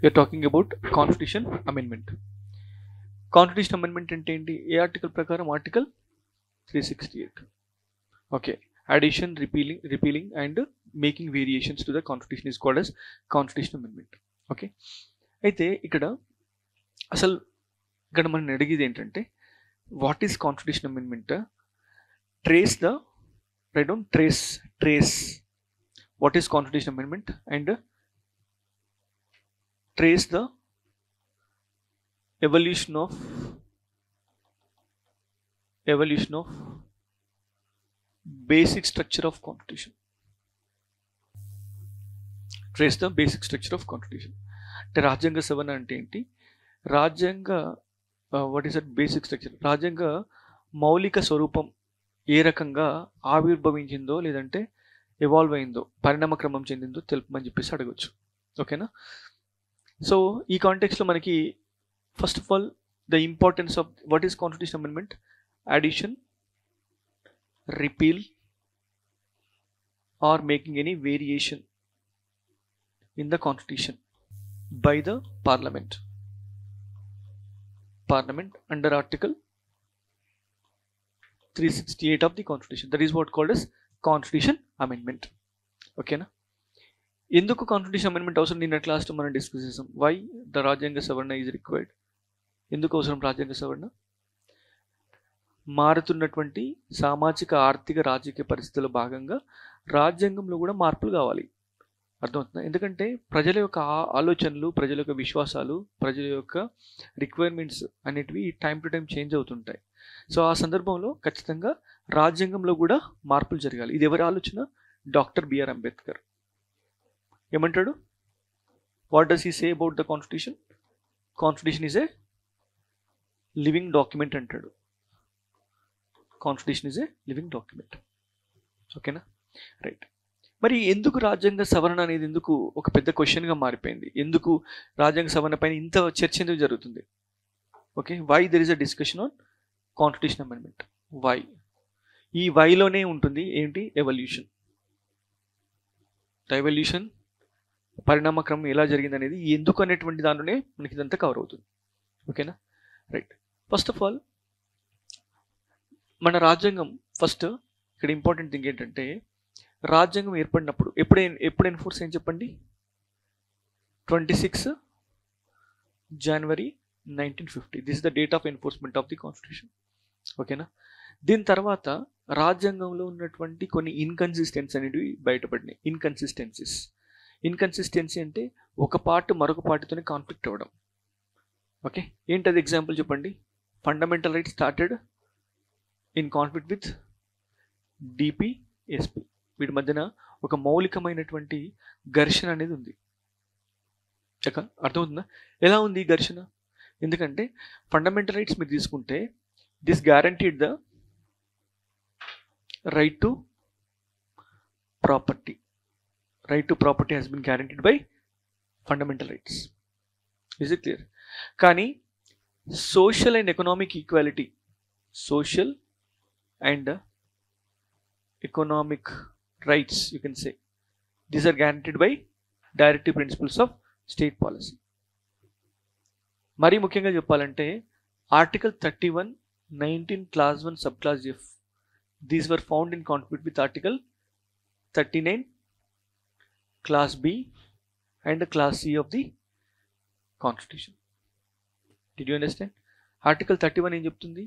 We are talking about constitution amendment. Constitution amendment అంటే ఏంటి? ఏ ఆర్టికల్ ప్రకారం? Article 368. Okay, addition, repealing and making variations to the constitution is called as constitution amendment. Okay, అయితే ఇక్కడ మనం అడిగేది ఏంటంటే what is constitution amendment? Trace what is constitution amendment and trace the evolution of basic structure of constitution. Trace the basic structure of constitution. అంటే రాజ్యాంగ సవరణ అంటే ఏంటి? రాజ్యాంగ what is that basic structure? రాజ్యాంగ మౌలిక స్వరూపం ఏ రకంగా ఆవిర్భవించిందో లేదంటే ఎవాల్వ్ అయిందో, పరిణామ క్రమం చెందిందో తెలుపమని చెప్పేసి అడగచ్చు. ఓకేనా? సో ఈ కాంటెక్స్లో మనకి first of all the importance of what is constitution amendment: addition, repeal or making any variation in the constitution by the parliament under article 368 of the constitution. That is what called as constitution amendment. Okay na? ఎందుకు constitution amendment అవసరం? నిన్న క్లాస్లో మనం discuss చేసాం. Why the రాజ్యాంగ సవరణ is required. ఎందుకు అవసరం రాజ్యాంగ సవరణ? మారుతున్నటువంటి సామాజిక, ఆర్థిక, రాజకీయ పరిస్థితుల్లో భాగంగా రాజ్యాంగంలో కూడా మార్పులు కావాలి. అర్థమవుతుందా? ఎందుకంటే ప్రజల యొక్క ఆలోచనలు, ప్రజల యొక్క విశ్వాసాలు, ప్రజల యొక్క రిక్వైర్మెంట్స్ అనేటివి టైం టు టైం చేంజ్ అవుతుంటాయి. సో ఆ సందర్భంలో ఖచ్చితంగా రాజ్యాంగంలో కూడా మార్పులు జరగాలి. ఇది ఎవరి ఆలోచన? Doctor B R Ambedkar. ఏమంటాడు? What does he say about the constitution? Constitution is a living document అంటాడు. Constitution is a living document. ఓకేనా? రైట్. మరి ఎందుకు రాజ్యాంగ సవరణ అనేది ఎందుకు ఒక పెద్ద క్వశ్చన్గా మారిపోయింది? ఎందుకు రాజ్యాంగ సవరణ పైన ఇంత చర్చ ఎందుకు జరుగుతుంది? Okay, why there is a discussion on constitution amendment? Why? ఈ వైలోనే ఉంటుంది ఏంటి? ఎవల్యూషన్. ద ఎవల్యూషన్, పరిణామ క్రమం ఎలా జరిగింది అనేది ఎందుకు అనేటువంటి దానిలోనే మనకి ఇదంతా కవర్ అవుతుంది. ఓకేనా? రైట్. ఫస్ట్ ఆఫ్ ఆల్ మన రాజ్యాంగం ఫస్ట్ ఇక్కడ ఇంపార్టెంట్ థింగ్ ఏంటంటే రాజ్యాంగం ఏర్పడినప్పుడు ఎప్పుడు ఎన్ఫోర్స్ ఏం చెప్పండి? 26 జనవరి 1950. This is the date of enforcement of the constitution. ఓకేనా? దీని తర్వాత రాజ్యాంగంలో ఉన్నటువంటి కొన్ని ఇన్కన్సిస్టెన్సీ అనేవి బయటపడినాయి. ఇన్కన్సిస్టెన్సీ అంటే ఒక పార్ట్ మరొక పార్టీతోనే కాన్ఫ్లిక్ట్ అవ్వడం. ఓకే, ఏంటది? ఎగ్జాంపుల్ చెప్పండి. Fundamental rights started in conflict with DPSP. వీటి మధ్యన ఒక మౌలికమైనటువంటి ఘర్షణ అనేది ఉంది. అర్థమవుతుందా? ఎలా ఉంది ఈ ఘర్షణ? ఎందుకంటే ఫండమెంటల్ రైట్స్ మీరు తీసుకుంటే this guaranteed the right to property. Right to property has been guaranteed by fundamental rights. Is it clear? కానీ social and economic equality, social and economic rights, you can say, these are guaranteed by directive principles of state policy. మరీ ముఖ్యంగా చెప్పాలంటే article 31, 19 clause 1 subclause F, these were found in conflict with article 39 clause B and clause C of the constitution. Did you understand? Article 31 ఏం చెప్తుంది?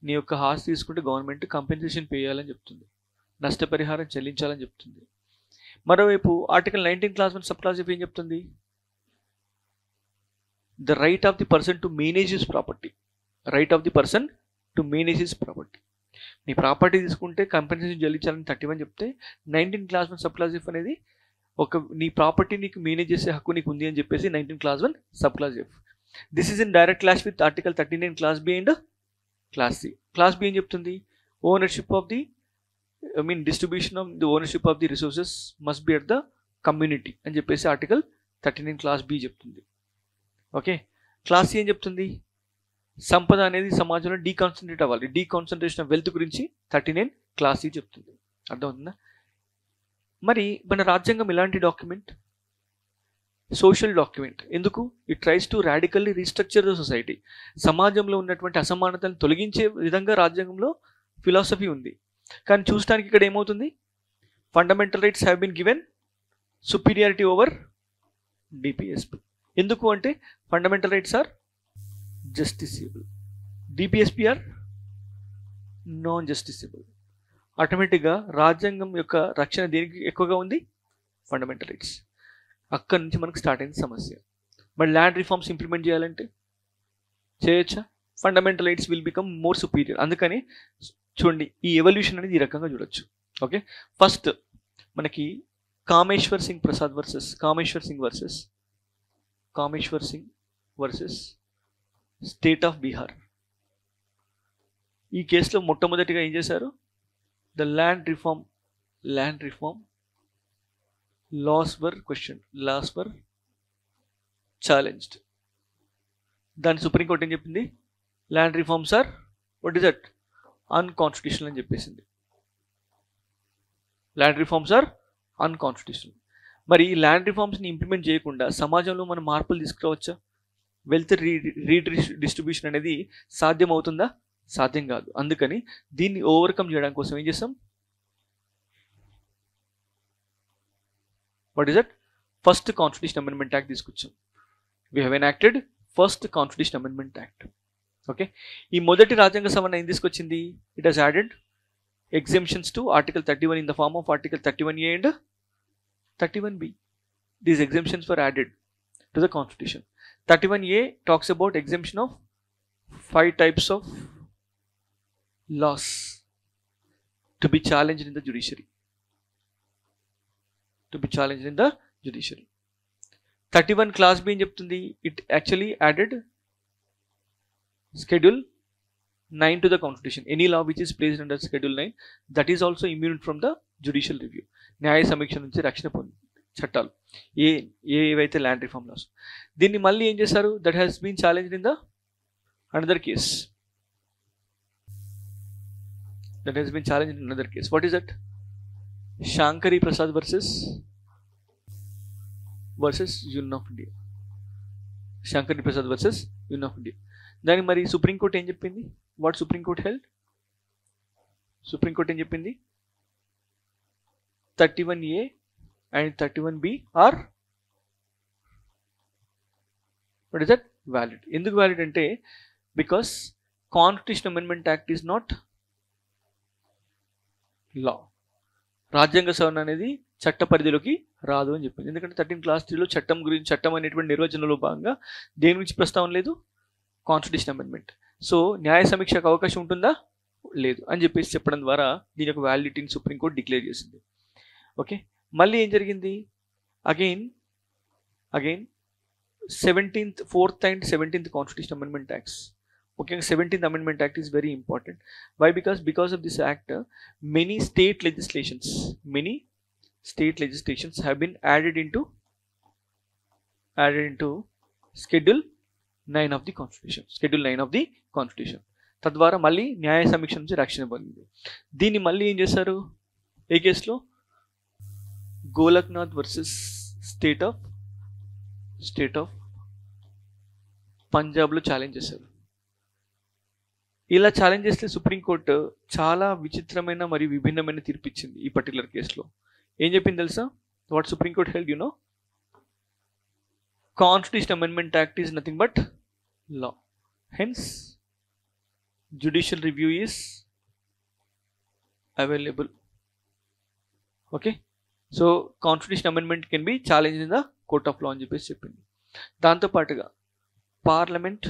నీ యొక్క ఆస్తి తీసుకుంటే government compensation pay చేయాలని చెప్తుంది, నష్టపరిహారం చెల్లించాలని చెప్తుంది. మరోవైపు ఆర్టికల్ 19 clause 1 subclause F ఏం చెప్తుంది? The right of the person to manage his property. Right of the person to manage his property. నీ ప్రాపర్టీ తీసుకుంటే కంపెన్సేషన్ చెల్లించాలని 31 చెప్తే 19 clause 1 subclause F అనేది నీ ప్రాపర్టీ నీకు మేనేజ్ చేసే హక్కు నీకు ఉంది అని చెప్పేసి 19 clause 1 subclause F. This is in direct clash with article 39 clause B and class C. Class B ఏం చెప్తుంది? Ownership of the distribution of the ownership of the resources must be at the community అని చెప్పేసి article 39 clause B చెప్తుంది. Okay, class C ఏం చెప్తుంది? సంపద అనేది సమాజంలో డీకాన్సన్ట్రేట్ అవ్వాలి. డీకాన్సన్ట్రేషన్ ఆఫ్ వెల్త్ గురించి 39 clause C చెప్తుంది. అర్థమవుతుందా? మరి మన రాజ్యాంగం ఇలాంటి డాక్యుమెంట్. Social document. ఎందుకు? It tries to radically restructure the society. సమాజంలో ఉన్నటువంటి అసమానతలను తొలగించే విధంగా రాజ్యాంగంలో ఫిలాసఫీ ఉంది. కానీ చూడటానికి ఇక్కడ ఏమవుతుంది? Fundamental rights have been given superiority over DPSP. ఎందుకు అంటే fundamental rights are justiciable, DPSP are non justiciable. ఆటోమేటిక్గా రాజ్యాంగం యొక్క రక్షణ దేనికి ఎక్కువగా ఉంది? Fundamental rights. అక్కడి నుంచి మనకు స్టార్ట్ అయింది సమస్య. మరి ల్యాండ్ రిఫార్మ్స్ ఇంప్లిమెంట్ చేయాలంటే చేయొచ్చా? Fundamental rights will become more superior. అందుకని చూడండి, ఈ ఎవల్యూషన్ అనేది ఈ రకంగా చూడొచ్చు. ఓకే, ఫస్ట్ మనకి Kameshwar Singh Prasad versus state of Bihar. ఈ కేసులో మొట్టమొదటిగా ఏం చేశారు? The land reform laws were challenged. దాని సుప్రీంకోర్టు ఏం చెప్పింది? ల్యాండ్ రిఫార్మ్స్ ఆర్ అన్కాన్స్టిట్యూషనల్ అని చెప్పేసింది. Land reforms are unconstitutional. మరి ఈ ల్యాండ్ రిఫార్మ్స్ని ఇంప్లిమెంట్ చేయకుండా సమాజంలో మనం మార్పులు తీసుకురావచ్చా? వెల్త్ రీడిస్ట్రిబ్యూషన్ అనేది సాధ్యం అవుతుందా? సాధ్యం కాదు. అందుకని దీన్ని ఓవర్కమ్ చేయడం కోసం ఏం చేస్తాం? What is that? First constitution amendment act తీసుకొచ్చాం. We have enacted first constitution amendment act. Okay, ఈ మొదటి రాజ్యాంగ సవరణ ఏం తీసుకొచ్చింది? It has added exemptions to article 31 in the form of article 31A and 31B. These exemptions were added to the constitution. 31A talks about exemption of 5 types of laws to be challenged in the judiciary. 31 clause B ఏం చెప్తుంది? It actually added schedule 9 to the constitution. Any law which is placed under schedule 9 that is also immune from the judicial review. న్యాయ సమీక్ష నుంచి రక్షణ పొంది చట్టాలు ఏవైతే land reform loss. దీన్ని మళ్ళీ ఏం చేశారు? That has been challenged in the another case. What is that? Shankari Prasad versus Union of India. Shankari Prasad versus Union of India. దాని మరి సుప్రీంకోర్టు ఏం చెప్పింది? What supreme court held? సుప్రీంకోర్టు ఏం చెప్పింది? 31A and 31B are what is that? Valid. ఎందుకు valid అంటే because constitution amendment act is not లా. రాజ్యాంగ సవరణ అనేది చట్ట పరిధిలోకి రాదు అని చెప్పింది. ఎందుకంటే 13 Clause 3లో చట్టం అనేటువంటి నిర్వచనంలో భాగంగా దేని గురించి ప్రస్తావన లేదు? Constitution amendment. సో న్యాయ సమీక్షకు అవకాశం ఉంటుందా? లేదు అని చెప్పేసి చెప్పడం ద్వారా దీని యొక్క వ్యాలిడిటీని సుప్రీంకోర్టు డిక్లేర్ చేసింది. ఓకే, మళ్ళీ ఏం జరిగింది? Again 4th and 17th constitution amendment acts, ముఖ్యంగా 17th amendment act is very important. Why? Because of this act many state legislations have been added into Schedule 9 of the Constitution. తద్వారా మళ్ళీ న్యాయ సమీక్ష నుంచి రక్షణ పొందింది. దీన్ని మళ్ళీ ఏం చేశారు? ఏ కేసులో? గోలక్నాథ్ వర్సెస్ స్టేట్ ఆఫ్ పంజాబ్లో ఛాలెంజ్ చేశారు. ఇలా ఛాలెంజ్ చేస్తే సుప్రీంకోర్టు చాలా విచిత్రమైన మరియు విభిన్నమైన తీర్పు ఇచ్చింది. ఈ పర్టికులర్ కేసులో ఏం చెప్పింది తెలుసా? What supreme court held? You know, constitution amendment act is nothing but law. Hence, judicial review is available. Okay. So, constitution amendment can be challenged in the court of law అని చెప్పేసి చెప్పింది. దాంతో పాటుగా parliament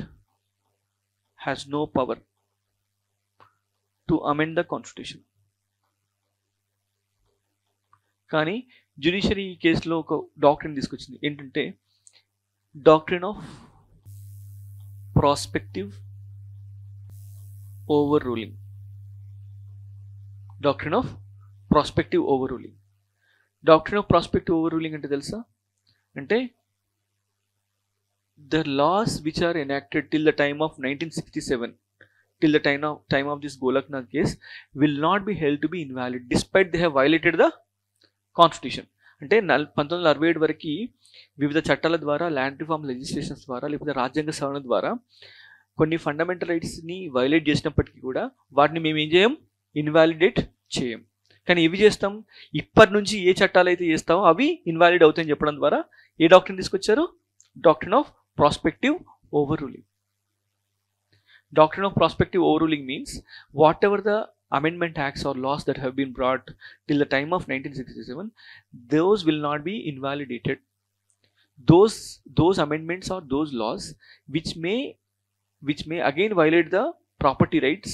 has no power to amend the constitution. కానీ judiciary ఈ కేసులో ఒక doctrine తీసుకొచ్చింది. ఏంటంటే doctrine of prospective over ruling. Doctrine of prospective over ruling అంటే తెలుసా? అంటే the laws which are enacted till the time of 1967, till the time of this Golaknath case, will not be held to be invalid despite they have violated the constitution. అంటే 1967 వరకు వివిధ చట్టాల ద్వారా, land reform legislations ద్వారా, లేకపోతే రాజ్యాంగ సవరణ ద్వారా కొన్ని ఫండమెంటల్ రైట్స్ని వైలేట్ చేసినప్పటికీ కూడా వాటిని మేము ఏం చేయం, ఇన్వాలిడేట్ చేయం. కానీ ఇవి చేస్తాం, ఇప్పటి నుంచి ఏ చట్టాలు అయితే చేస్తామో అవి ఇన్వాలిడ్ అవుతాయని చెప్పడం ద్వారా ఏ డాక్ట్రిన్ తీసుకొచ్చారు, doctrine of prospective over ruling. Doctrine of prospective over ruling means what ever the amendment acts or laws that have been brought till the time of 1967, those will not be invalidated. Those amendments or those laws which may again violate the property rights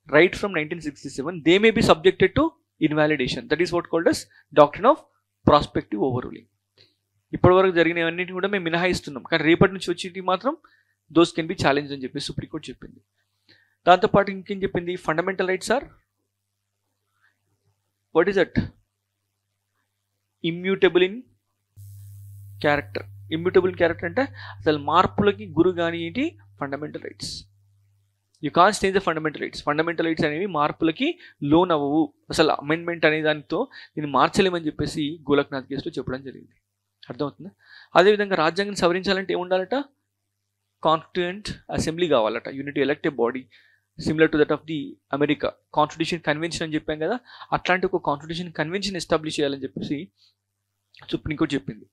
right from 1967, they may be subjected to invalidation. That is what called as doctrine of prospective overruling. ఇప్పటివరకు జరిగినవన్నిటిని కూడా మేము మినహాయిస్తున్నాం, కానీ రేపటి నుంచి వచ్చేటి మాత్రం those can be challenge అని చెప్పి సుప్రీంకోర్టు చెప్పింది. దాంతోపాటు ఇంకేం చెప్పింది, fundamental rights are what is that, immutable in character. Immutable in character అంటే అసలు మార్పులకి గురి కానీ ఏంటి, fundamental rights. You can change the fundamental rights. Fundamental rights అనేవి మార్పులకి లోన్ అవ్వవు, అసలు అమెండ్మెంట్ అనే దానితో దీన్ని మార్చలేమని చెప్పేసి గోలక్నాథ్ కేసులో చెప్పడం జరిగింది. అర్థమవుతుందా? అదేవిధంగా రాజ్యాంగాన్ని సవరించాలంటే ఏముండాలట, కాన్స్టిట్యూయెంట్ అసెంబ్లీ కావాలట, unit elected body similar to that of the America constitution convention అని చెప్పాం కదా, అట్లాంటి ఒక కాన్స్టిట్యూషన్ కన్వెన్షన్ ఎస్టాబ్లిష్ చేయాలని చెప్పేసి సుప్రీంకోర్టు చెప్పింది.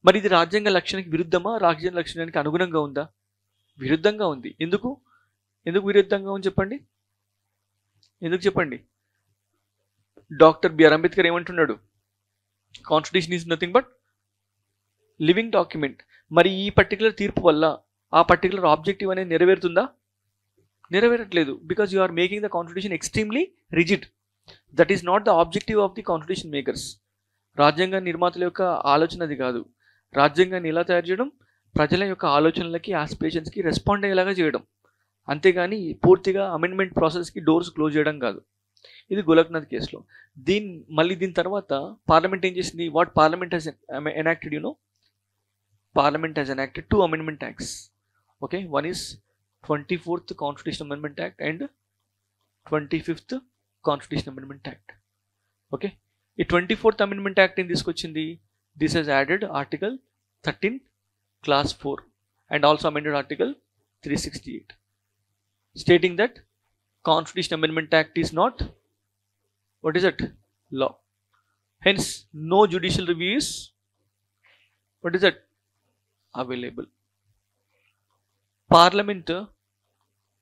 మరి ఇది రాజ్యాంగ లక్ష్యానికి విరుద్ధమా, రాజ్యాంగ లక్ష్యానికి అనుగుణంగా ఉందా? విరుద్ధంగా ఉంది. ఎందుకు విరుద్ధంగా ఉంది చెప్పండి, ఎందుకు చెప్పండి. డాక్టర్ బిఆర్ అంబేద్కర్ ఏమంటున్నాడు, constitution is nothing but living document. మరి ఈ పర్టికులర్ తీర్పు వల్ల ఆ పర్టికులర్ ఆబ్జెక్టివ్ అనేది నెరవేరుతుందా? నెరవేరట్లేదు. Because you are making the constitution extremely rigid. That is not the objective of the constitution makers. రాజ్యాంగ నిర్మాతల యొక్క ఆలోచన అది కాదు. రాజ్యాంగాన్ని ఎలా తయారు చేయడం, ప్రజల యొక్క ఆలోచనలకి, ఆస్పిరేషన్స్కి రెస్పాండ్ అయ్యేలాగా చేయడం, అంతేగాని పూర్తిగా అమెండ్మెంట్ ప్రాసెస్కి డోర్స్ క్లోజ్ చేయడం కాదు. ఇది గోలక్నాథ్ కేసులో. దీని తర్వాత పార్లమెంట్ ఏం చేసింది, what parliament has enacted, you know, Parliament has enacted 2 amendment acts. Okay, one is 24th Constitutional Amendment Act and 25th Constitutional Amendment Act. Okay, ఈ 24th Amendment Act in తీసుకొచ్చింది, this has added Article 13 Clause 4 and also amended Article 368 stating that Constitutional Amendment Act is not, what is it, law. Hence no judicial review is, what is that, available. Parliament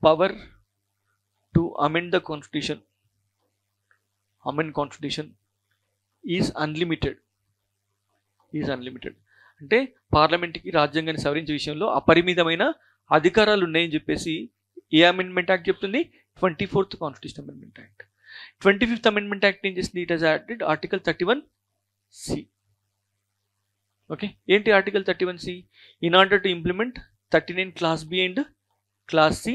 power to amend the constitution is unlimited. అంటే పార్లమెంట్కి రాజ్యాంగాన్ని సవరించే విషయంలో అపరిమితమైన అధికారాలు ఉన్నాయని చెప్పేసి ఏ amendment act చెప్తుంది, 24th constitution amendment act. 25th amendment act ఏం చేసింది, it has added article 31C. Okay, ఏంటి article 31C? In order to implement 39 Clause B and Clause C,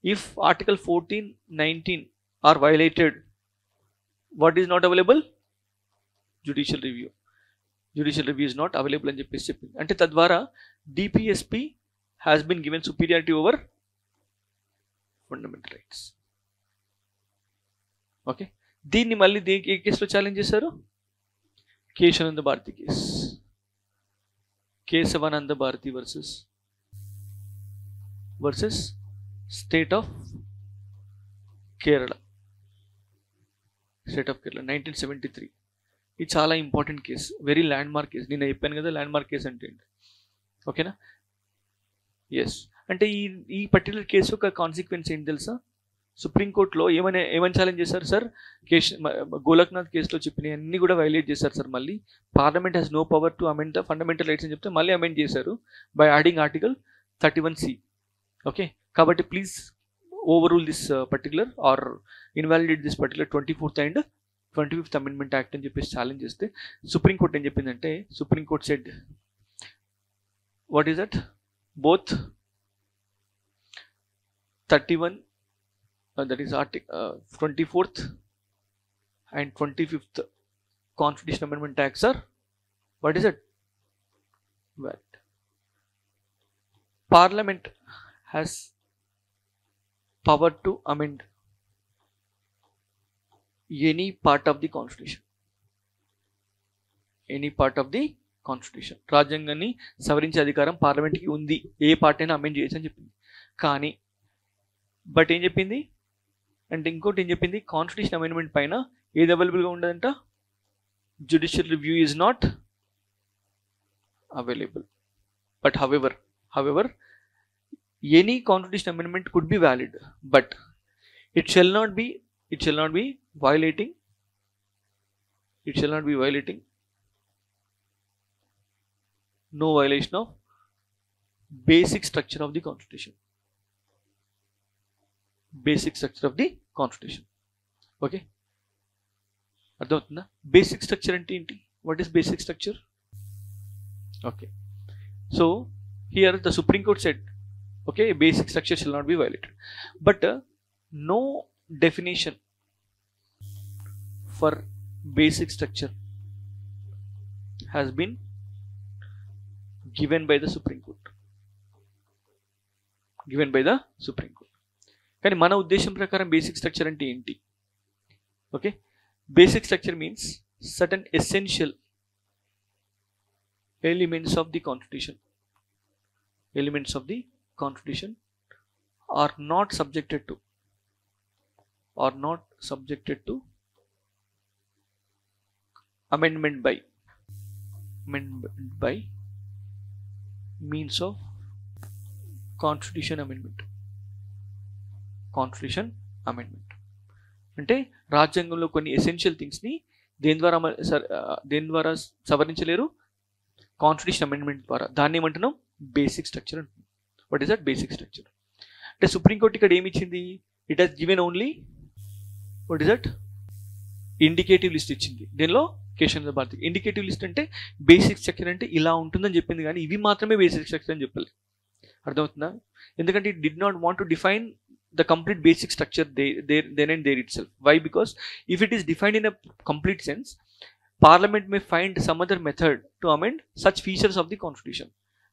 if Article 14, 19 are violated, what is not available? Judicial review. Judicial review is not available అని చెప్పేసి చెప్పింది. అంటే తద్వారా DPSP has been given superiority over fundamental rights. Okay, దీన్ని మళ్ళీ ఏ కేసులో challenge చేశారు, Kesavananda Bharati case. Kesavananda Bharati versus state of Kerala 1973. ఇది చాలా important case, very landmark case. నేను చెప్పాను కదా ల్యాండ్ మార్క్ కేసు అంటే ఏంటి, ఓకేనా? ఎస్, అంటే ఈ పర్టికులర్ కేసు యొక్క కాన్సిక్వెన్స్ ఏంటి తెలుసా? సుప్రీంకోర్టులో ఏమని ఛాలెంజ్ చేశారు సార్, గోలక్నాథ్ కేసులో చెప్పిన అన్ని కూడా వైలేట్ చేశారు సార్. మళ్ళీ parliament has no power to amend the fundamental rights అని చెప్తే మళ్ళీ అమెండ్ చేశారు by adding article 31C. Okay, కాబట్టి please overrule this particular or invalidate this particular 24th and 25th amendment act అని చెప్పేసి challenge చేస్తే supreme court ఏం చెప్పిందంటే, supreme court said what is that, both 31 that is Article 24th and 25th Constitution Amendment Acts are, what is it, valid. Parliament has power to amend any part of the Constitution. Any part of the constitution. రాజ్యాంగాన్ని సవరించే అధికారం పార్లమెంట్కి ఉంది, ఏ part అయినా amend చేయొచ్చు అని చెప్పింది. కానీ but ఏం చెప్పింది అంటే, ఇంకోటి ఏం చెప్పింది, కాన్స్టిట్యూషన్ అమెండ్మెంట్ పైన ఏది అవైలబుల్గా ఉండదంట, judicial review is not available. But however any constitution amendment could be valid, but it shall not be violating no violation of basic structure of the constitution. Okay, అర్థమవుతుందా? బేసిక్ స్ట్రక్చర్ అంటే ఏంటి? What is basic structure? Okay, so here the supreme court said, okay, basic structure shall not be violated, but no definition for basic structure has been given by the Supreme Court. కానీ మన ఉద్దేశం ప్రకారం basic structure అంటే ఏంటి? Okay, basic structure means certain essential elements of the constitution are not subjected to amendment by means of constitution amendment. అంటే రాజ్యాంగంలో కొన్ని essential థింగ్స్ని దేని ద్వారా సవరించలేరు? కాన్స్టిట్యూషన్ అమెండ్మెంట్ ద్వారా. దాన్ని ఏమంటున్నాం? బేసిక్ స్ట్రక్చర్ అంటున్నాం. What is that basic structure? అంటే సుప్రీంకోర్టు ఇక్కడ ఏమి ఇచ్చింది? It has given only what is that indicative list ఇచ్చింది. దీనిలో కేశవ భారతి ఇండికేటివ్ లిస్ట్ అంటే బేసిక్ స్ట్రక్చర్ అంటే ఇలా ఉంటుందని చెప్పింది, కానీ ఇవి మాత్రమే బేసిక్ స్ట్రక్చర్ అని చెప్పాలి. అర్థమవుతుందా? ఎందుకంటే it did not want to define the complete basic structure then and there itself. Why? Because if it is defined in a complete sense, Parliament may find some other method to amend such features of the constitution.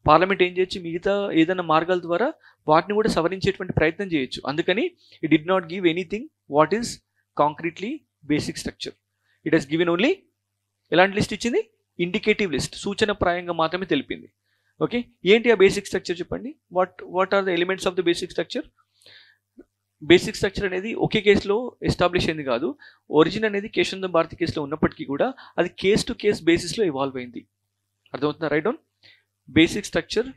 Parliament ఏం చేయొచ్చు, మిగతా ఏదైనా మార్గాల ద్వారా వాటిని కూడా సవరించేటువంటి ప్రయత్నం చేయొచ్చు. అందుకని it did not give anything what is concretely basic structure. It has given only ఎలాంటి లిస్ట్ ఇచ్చింది? ఇండికేటివ్ లిస్ట్, సూచన ప్రాయంగా మాత్రమే తెలిపింది. ఓకే, ఏంటి ఆ బేసిక్ స్ట్రక్చర్ చెప్పండి? What are the elements of the basic structure? Basic structure అనేది ఒకే కేసులో ఎస్టాబ్లిష్ అయింది కాదు. ఒరిజిన్ అనేది కేశవ భారతి కేసులో ఉన్నప్పటికీ కూడా అది కేస్ టు కేస్ బేసిస్లో ఇవాల్వ్ అయింది. అర్థమవుతుందా? Right down. Basic structure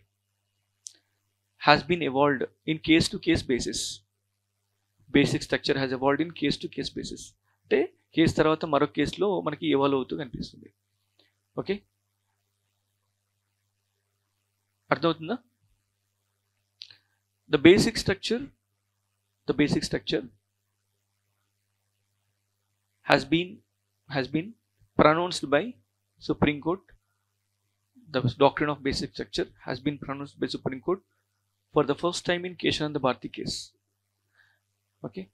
has been evolved in case to case basis. Basic structure has evolved in case to case basis. అంటే కేసు తర్వాత మరొక కేసులో మనకి ఎవాల్వ్ అవుతూ కనిపిస్తుంది. ఓకే, అర్థమవుతుందా? The basic structure has been pronounced by Supreme Court. The doctrine of basic structure has been pronounced by Supreme Court for the first time in Keshananda Bharati case. Okay,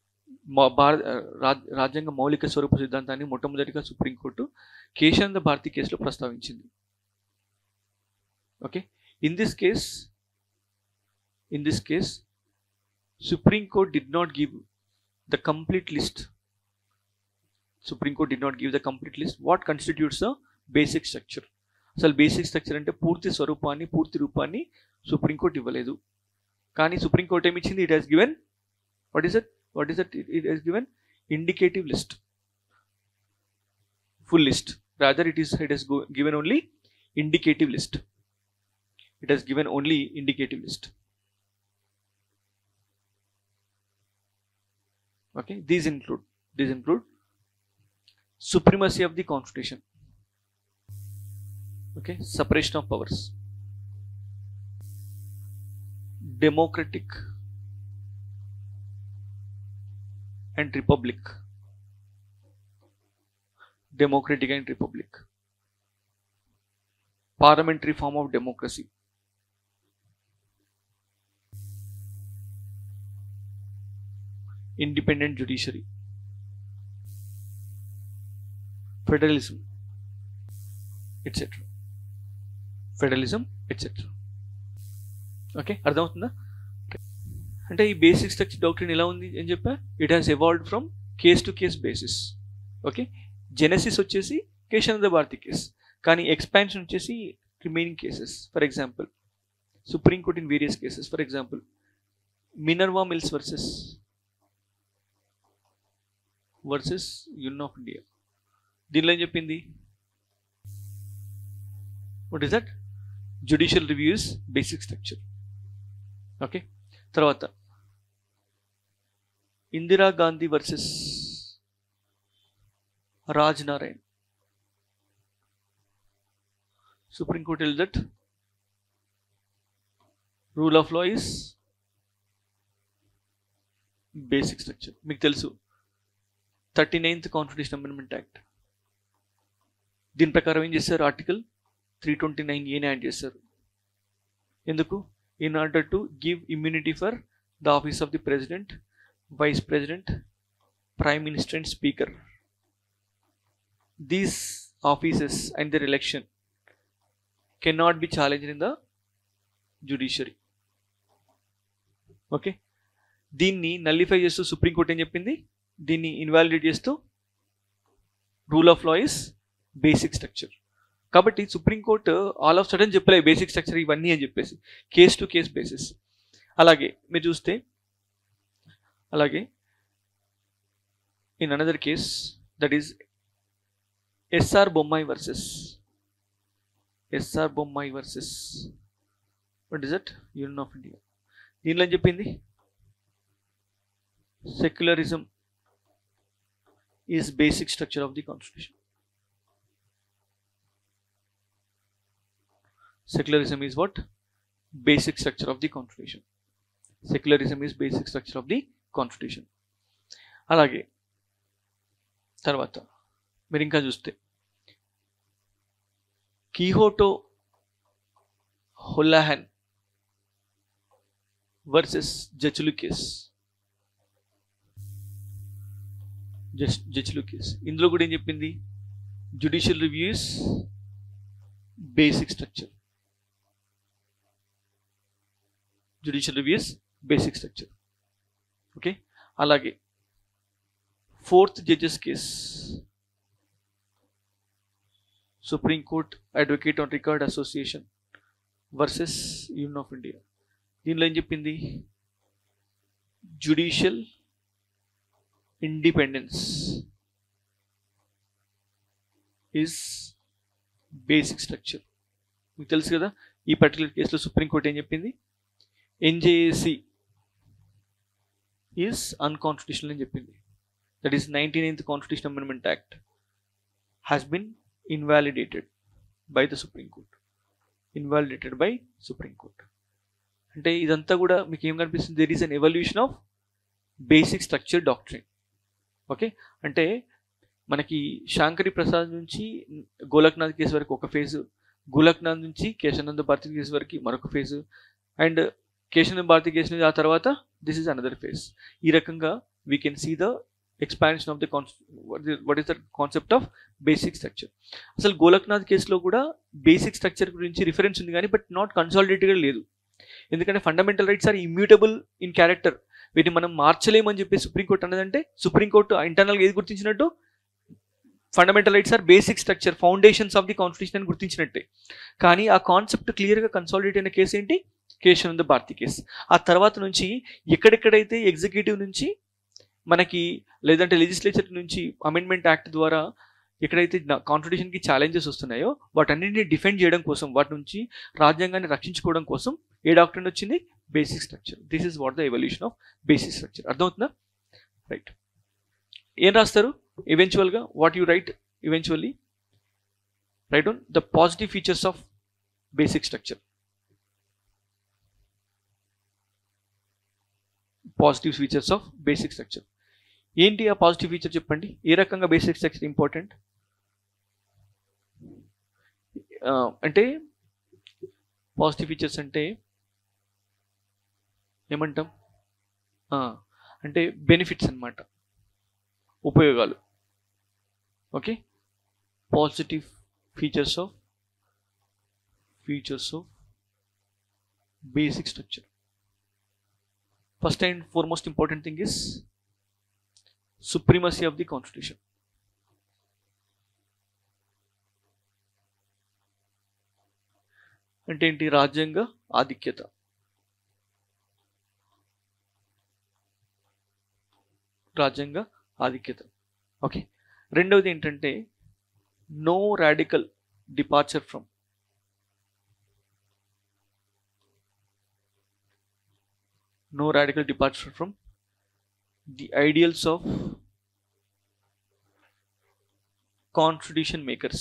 రాజ్యాంగ మౌలిక స్వరూప సిద్ధాంతాన్ని మొట్టమొదటిగా supreme court Keshava Bharati కేసులో ప్రస్తావించింది. Okay, in this case Supreme Court did not give the complete list. What constitutes a basic structure? అసలు basic structure అంటే పూర్తి స్వరూపాన్ని, పూర్తి రూపాన్ని సుప్రీం కోర్ట్ ఇవ్వలేదు. కానీ సుప్రీం కోర్ట్ ఏమి ఇచ్చింది? It has given what is it? It has given indicative list, full list. Rather it has given only indicative list. Okay, these include supremacy of the constitution. Okay, separation of powers, democratic and republic, parliamentary form of democracy, independent judiciary, federalism, etc. Okay, అర్థమవుతుందా? అంటే ఈ basic structure doctrine ఎలా ఉంది అని చెప్పా? It has evolved from case to case basis. Okay, genesis వచ్చేసి Keshava Bharati case, కానీ expansion వచ్చేసి remaining cases. For example supreme court in various cases. For example Minerva Mills versus union of India. దీనిలో ఏం చెప్పింది? What is that? Judicial reviews basic structure. Okay, తర్వాత Indira Gandhi versus Raj Narain. Supreme court tells that rule of law is basic structure. మీకు తెలుసు 39th constitution amendment act. దీని ప్రకారం ఏం చేశారు? ఆర్టికల్ 329A యాడ్ చేశారు. ఎందుకు? In order to give immunity for the office of the president, vice president, prime minister and speaker. These offices and their election cannot be challenged in the judiciary. Okay, దీన్ని nullify చేస్తూ supreme court ఏం చెప్పింది? దీన్ని invalidate చేస్తూ rule of law is basic structure. కాబట్టి supreme court all of sudden చెప్పలే basic structure ఇవన్నీ అని చెప్పేసి, కేస్ టు కేస్ బేసిస్. అలాగే మీరు చూస్తే, అలాగే in another case that is S R Bommai versus what is that? Union of India. దీనిలో ఏం చెప్పింది? Secularism is basic structure of the constitution. Secularism is what? Basic structure of the constitution. Secularism is basic structure of the constitution. అలాగే తర్వాత మీరు ఇంకా చూస్తే Kihoto హొల్లాహన్ versus జచ్లుకేస్. ఇందులో కూడా ఏం చెప్పింది? Judicial reviews basic structure. Judicial reviews basic structure. Okay, అలాగే 4th judges case, supreme court advocate on record association versus union of India. దీనిలో ఏం చెప్పింది? Judicial independence is basic structure. మీకు తెలుసు కదా, ఈ పర్టికులర్ కేసులో సుప్రీంకోర్టు ఏం చెప్పింది? ఎన్జేఏసి ఈజ్ అన్కాన్స్టిట్యూషనల్ అని చెప్పింది. That is 99th constitution amendment act has been invalidated by the supreme court. అంటే ఇదంతా కూడా మీకు ఏం కనిపిస్తుంది? There is an evolution of basic structure doctrine. Okay, అంటే మనకి శాంకరి ప్రసాద్ నుంచి గోలక్నాథ్ కేసు వరకు ఒక ఫేజు, గోలక్నాథ్ నుంచి కేశవానంద భారతి కేసు వరకు మరొక phase, and Kesavananda Bharati case నుంచి ఆ తర్వాత దిస్ ఈజ్ అనదర్ ఫేజ్. ఈ రకంగా we can see the expansion of the what is the concept of basic structure. అసలు గోలక్నాథ్ కేసులో కూడా బేసిక్ స్ట్రక్చర్ గురించి రిఫరెన్స్ ఉంది కానీ బట్ నాట్ కన్సాలిడేటెడ్గా లేదు. ఎందుకంటే fundamental rights are immutable in character. వీటిని మనం మార్చలేమని చెప్పి సుప్రీంకోర్టు అన్నదంటే సుప్రీంకోర్టు ఇంటర్నల్గా ఏది గుర్తించినట్టు? Fundamental rights are basic structure, foundations of the constitution అని గుర్తించినట్టే. కానీ ఆ కాన్సెప్ట్ క్లియర్గా కన్సాలిడేట్ అయిన కేసు ఏంటి? కేశవానంద భారతి కేసు. ఆ తర్వాత నుంచి ఎక్కడెక్కడైతే ఎగ్జిక్యూటివ్ నుంచి మనకి లేదంటే లెజిస్లేచర్ నుంచి అమెండ్మెంట్ యాక్ట్ ద్వారా ఎక్కడైతే కాన్స్టిట్యూషన్కి ఛాలెంజెస్ వస్తున్నాయో వాటన్నింటినీ డిఫెండ్ చేయడం కోసం, వాటి నుంచి రాజ్యాంగాన్ని రక్షించుకోవడం కోసం ఏ డాక్ట్రిన్ వచ్చింది? Basic structure. This is what the evolution of basic structure. అర్థమవుతుందా? రైట్. ఏం రాస్తారు eventually? What you write eventually? Write down the positive features of basic structure. Positive features of basic structure. ఏంటి ఆ పాజిటివ్ ఫీచర్ చెప్పండి? ఏ రకంగా basic structure important అంటే? Positive features అంటే ఏమంటాం? అంటే బెనిఫిట్స్ అన్నమాట, ఉపయోగాలు. Okay, positive features of basic structure. First and foremost important thing is supremacy of the constitution. అంటే ఏంటి? రాజ్యాంగ ఆధిక్యత. రాజ్యాంగ ఆధిక్యత. ఓకే. రెండవది ఏంటంటే no radical departure from. No radical departure from the ideals of constitution makers.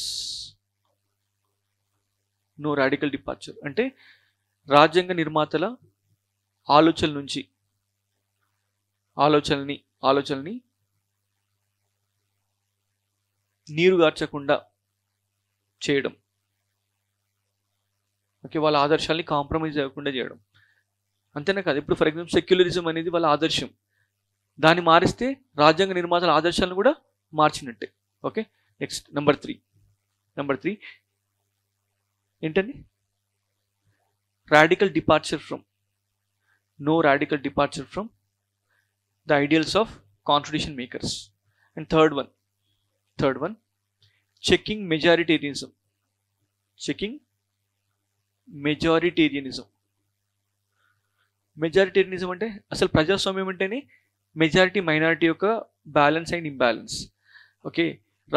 No radical departure అంటే రాజ్యాంగ నిర్మాతల ఆలోచనల్ని నీరుగార్చకుండా చేయడం. ఓకే, వాళ్ళ ఆదర్శాల్ని కాంప్రమైజ్ అవ్వకుండా చేయడం. అంతేనా కాదు. ఇప్పుడు ఫర్ ఎగ్జాంపుల్ సెక్యులరిజం అనేది వాళ్ళ ఆదర్శం, దాన్ని మారిస్తే రాజ్యాంగ నిర్మాతల ఆదర్శాలను కూడా మార్చినట్టే. ఓకే, నెక్స్ట్ నెంబర్ త్రీ ఏంటండి? Radical departure from. No radical departure from the ideals of constitution makers. And third one checking majoritarianism. Majoritarianism అంటే అసలు ప్రజాస్వామ్యం అంటేనే మెజారిటీ మైనారిటీ యొక్క బ్యాలెన్స్ అండ్ ఇంబ్యాలెన్స్. ఓకే,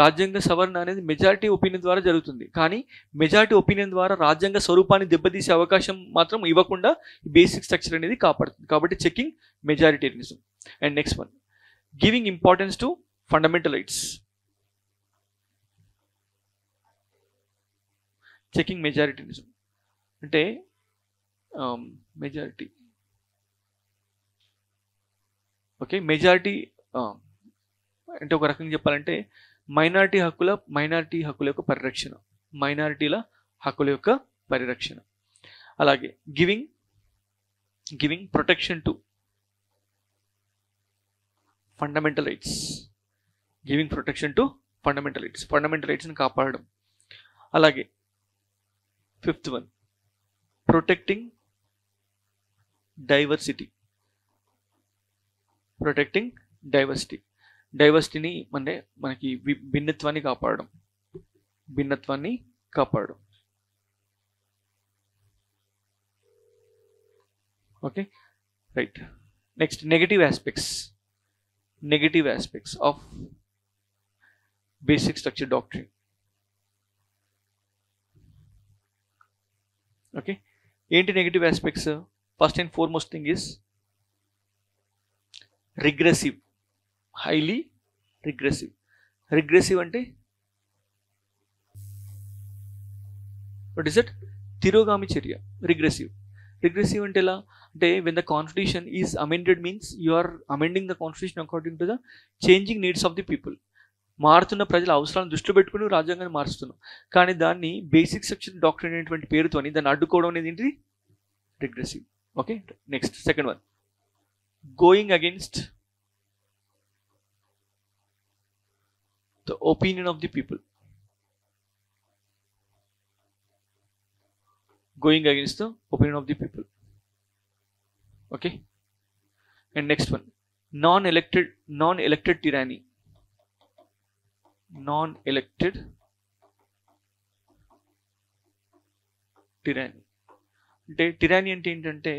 రాజ్యాంగ సవరణ అనేది మెజారిటీ ఒపీనియన్ ద్వారా జరుగుతుంది, కానీ మెజారిటీ ఒపీనియన్ ద్వారా రాజ్యాంగ స్వరూపాన్ని దెబ్బతీసే అవకాశం మాత్రం ఇవ్వకుండా బేసిక్ స్ట్రక్చర్ అనేది కాపాడుతుంది. కాబట్టి checking majoritarianism. And next one giving importance to fundamental rights. Checking majoritarianism అంటే మెజారిటీ. ఓకే, మెజారిటీ అంటే ఒక రకంగా చెప్పాలంటే మైనారిటీ హక్కుల యొక్క పరిరక్షణ, మైనారిటీల హక్కుల యొక్క పరిరక్షణ. అలాగే giving protection to fundamental rights. Fundamental రైట్స్ని కాపాడడం. అలాగే ఫిఫ్త్ వన్ ప్రొటెక్టింగ్ డైవర్సిటీని అంటే మనకి భిన్నత్వాన్ని కాపాడడం. Okay, right. Next negative aspects of basic structure doctrine. Okay, ఏంటి negative aspects? First and foremost thing is regressive, highly regressive అంటే వాట్ ఇస్ ఇట్? తిరోగామి చర్య. రిగ్రెసివ్ అంటే ఎలా అంటే when the constitution is amended means you are amending the constitution according to the changing needs of the people. మారుతున్న ప్రజల అవసరాలను దృష్టిలో పెట్టుకుని రాజ్యాంగాన్ని మారుస్తున్నాం, కానీ దాన్ని బేసిక్ స్ట్రక్చర్ డాక్ట్రిన్ అనేటువంటి పేరుతోని దాన్ని అడ్డుకోవడం అనేది ఏంటి? Regressive. Okay, next second one going against the opinion of the people. Okay, and next one non-elected tyranny. అంటే టిరానీ అంటే ఏంటంటే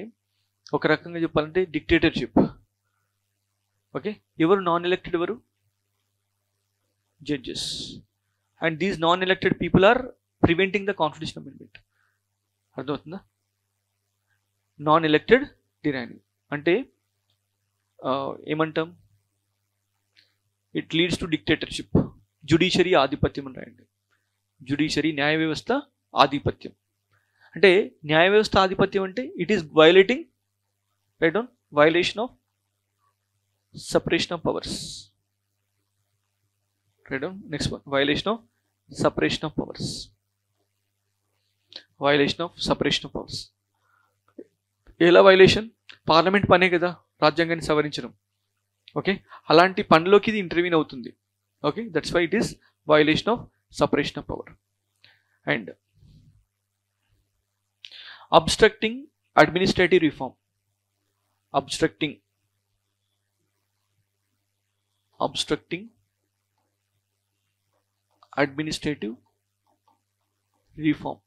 ఒక రకంగా చెప్పాలంటే డిక్టేటర్షిప్. ఓకే, ఎవరు నాన్ ఎలక్టెడ్? ఎవరు? Judges. And these non elected people are preventing the constitution amendment. అర్థమవుతుందా? Non elected tyranny అంటే ఏమంటాం? It leads to dictatorship. Judiciary ఆధిపత్యం అని రాయండి. జ్యుడిషియరీ న్యాయ వ్యవస్థ ఆధిపత్యం. అంటే న్యాయ వ్యవస్థ ఆధిపత్యం అంటే it is violating, right on, violation of separation of powers. Right down. Next one, violation of separation of powers. ఎలా వైలేషన్? పార్లమెంట్ పనే కదా రాజ్యాంగాన్ని సవరించడం. ఓకే, అలాంటి పనిలోకి ఇది ఇంటర్వ్యూన్ అవుతుంది. Okay, that's why it is violation of separation of power. And obstructing administrative reform. obstructing administrative reform.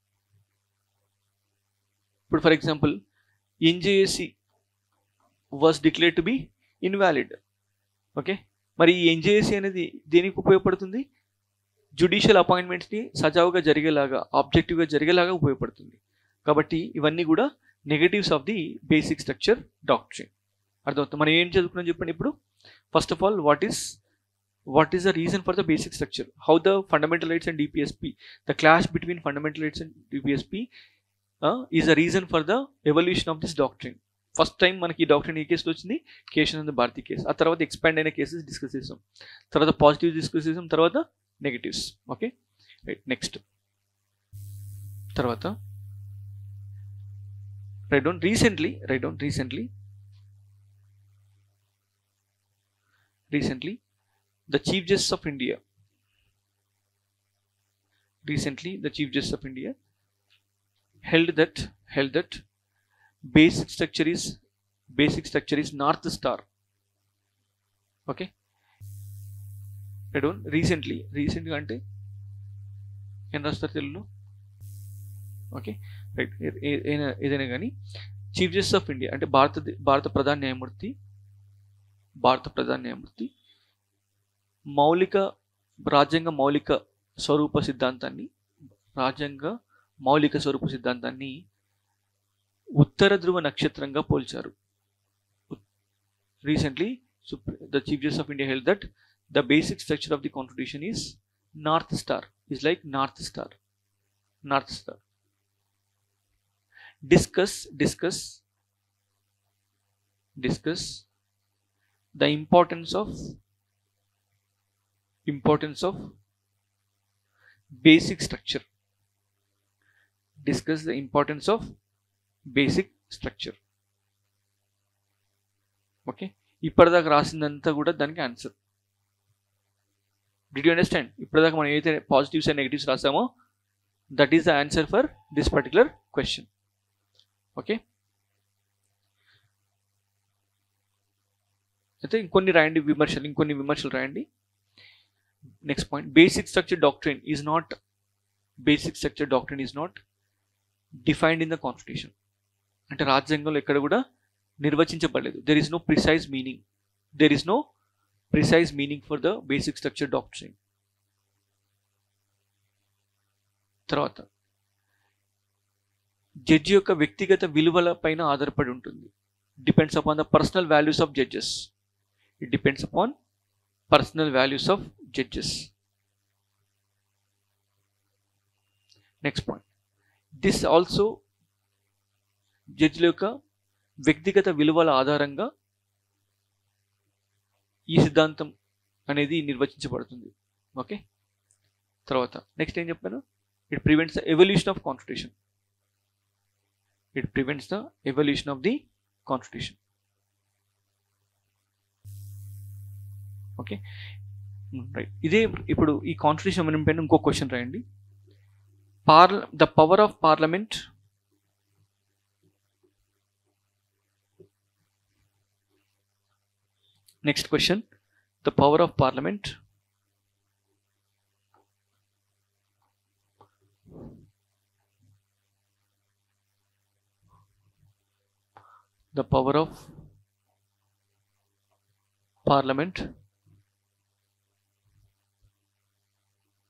ఇప్పుడు for example NJAC was declared to be invalid. Okay, మరి ఈ ఎన్జేఏసి అనేది దేనికి ఉపయోగపడుతుంది? జ్యుడిషియల్ అపాయింట్మెంట్స్ని సజావుగా జరిగేలాగా, ఆబ్జెక్టివ్గా జరిగేలాగా ఉపయోగపడుతుంది. కాబట్టి ఇవన్నీ కూడా negatives of the basic structure doctrine. అర్థమవుతుంది. మనం ఏం చదువుకున్నాం చెప్పండి ఇప్పుడు. First of all, what is the reason for the basic structure, how the fundamental rights and DPSP, the clash between fundamental rights and DPSP is the reason for the evolution of this doctrine. First time మనకి ఈ doctrine ఏ కేసులో వచ్చింది? Kesavananda Bharati case. ఆ తర్వాత expand అయిన cases discuss చేసాం, తర్వాత positive discuss చేసాం, తర్వాత నెగటివ్స్. Okay, right. నెక్స్ట్ తర్వాత write down recently the Chief Justice of India held that basic structure is North Star. Okay, write down recently అంటే ఏం రాస్తారు తెలుగులో? Okay, right. ఏదైనా కానీ చీఫ్ జస్టిస్ ఆఫ్ ఇండియా అంటే భారత ప్రధాన న్యాయమూర్తి రాజ్యాంగ మౌలిక స్వరూప సిద్ధాంతాన్ని ఉత్తర ధ్రువ నక్షత్రంగా పోల్చారు. Recently the chief justice of India held that the basic structure of the constitution is north star, is like north star. Discuss the importance of basic structure. Discuss the importance of basic structure. Okay, ఇప్పటిదాకా రాసిందంతా కూడా దానికి answer. Did you understand? ఇప్పటిదాకా మనం ఏదైతే positives and negatives రాసామో that is the answer for this particular question. Okay, అయితే ఇంకొన్ని విమర్శలు రాయండి. Next point, basic structure doctrine is not defined in the constitution. అంటే రాజ్యాంగంలో ఎక్కడ కూడా నిర్వచించబడలేదు. There is no precise meaning for the basic structure doctrine. తర్వాత జడ్జి యొక్క వ్యక్తిగత విలువల పైన ఆధారపడి ఉంటుంది. Depends upon the personal values of judges. Next point, this also జడ్జిల యొక్క వ్యక్తిగత విలువల ఆధారంగా ఈ సిద్ధాంతం అనేది నిర్వచించబడుతుంది. ఓకే, తర్వాత నెక్స్ట్ ఏం చెప్పాను? It prevents the evolution of constitution. Okay, right. ఇదే ఇప్పుడు ఈ కాన్స్టిట్యూషన్ మనం పైన ఇంకో క్వశ్చన్ రాయండి. The power of parliament next question, the power of parliament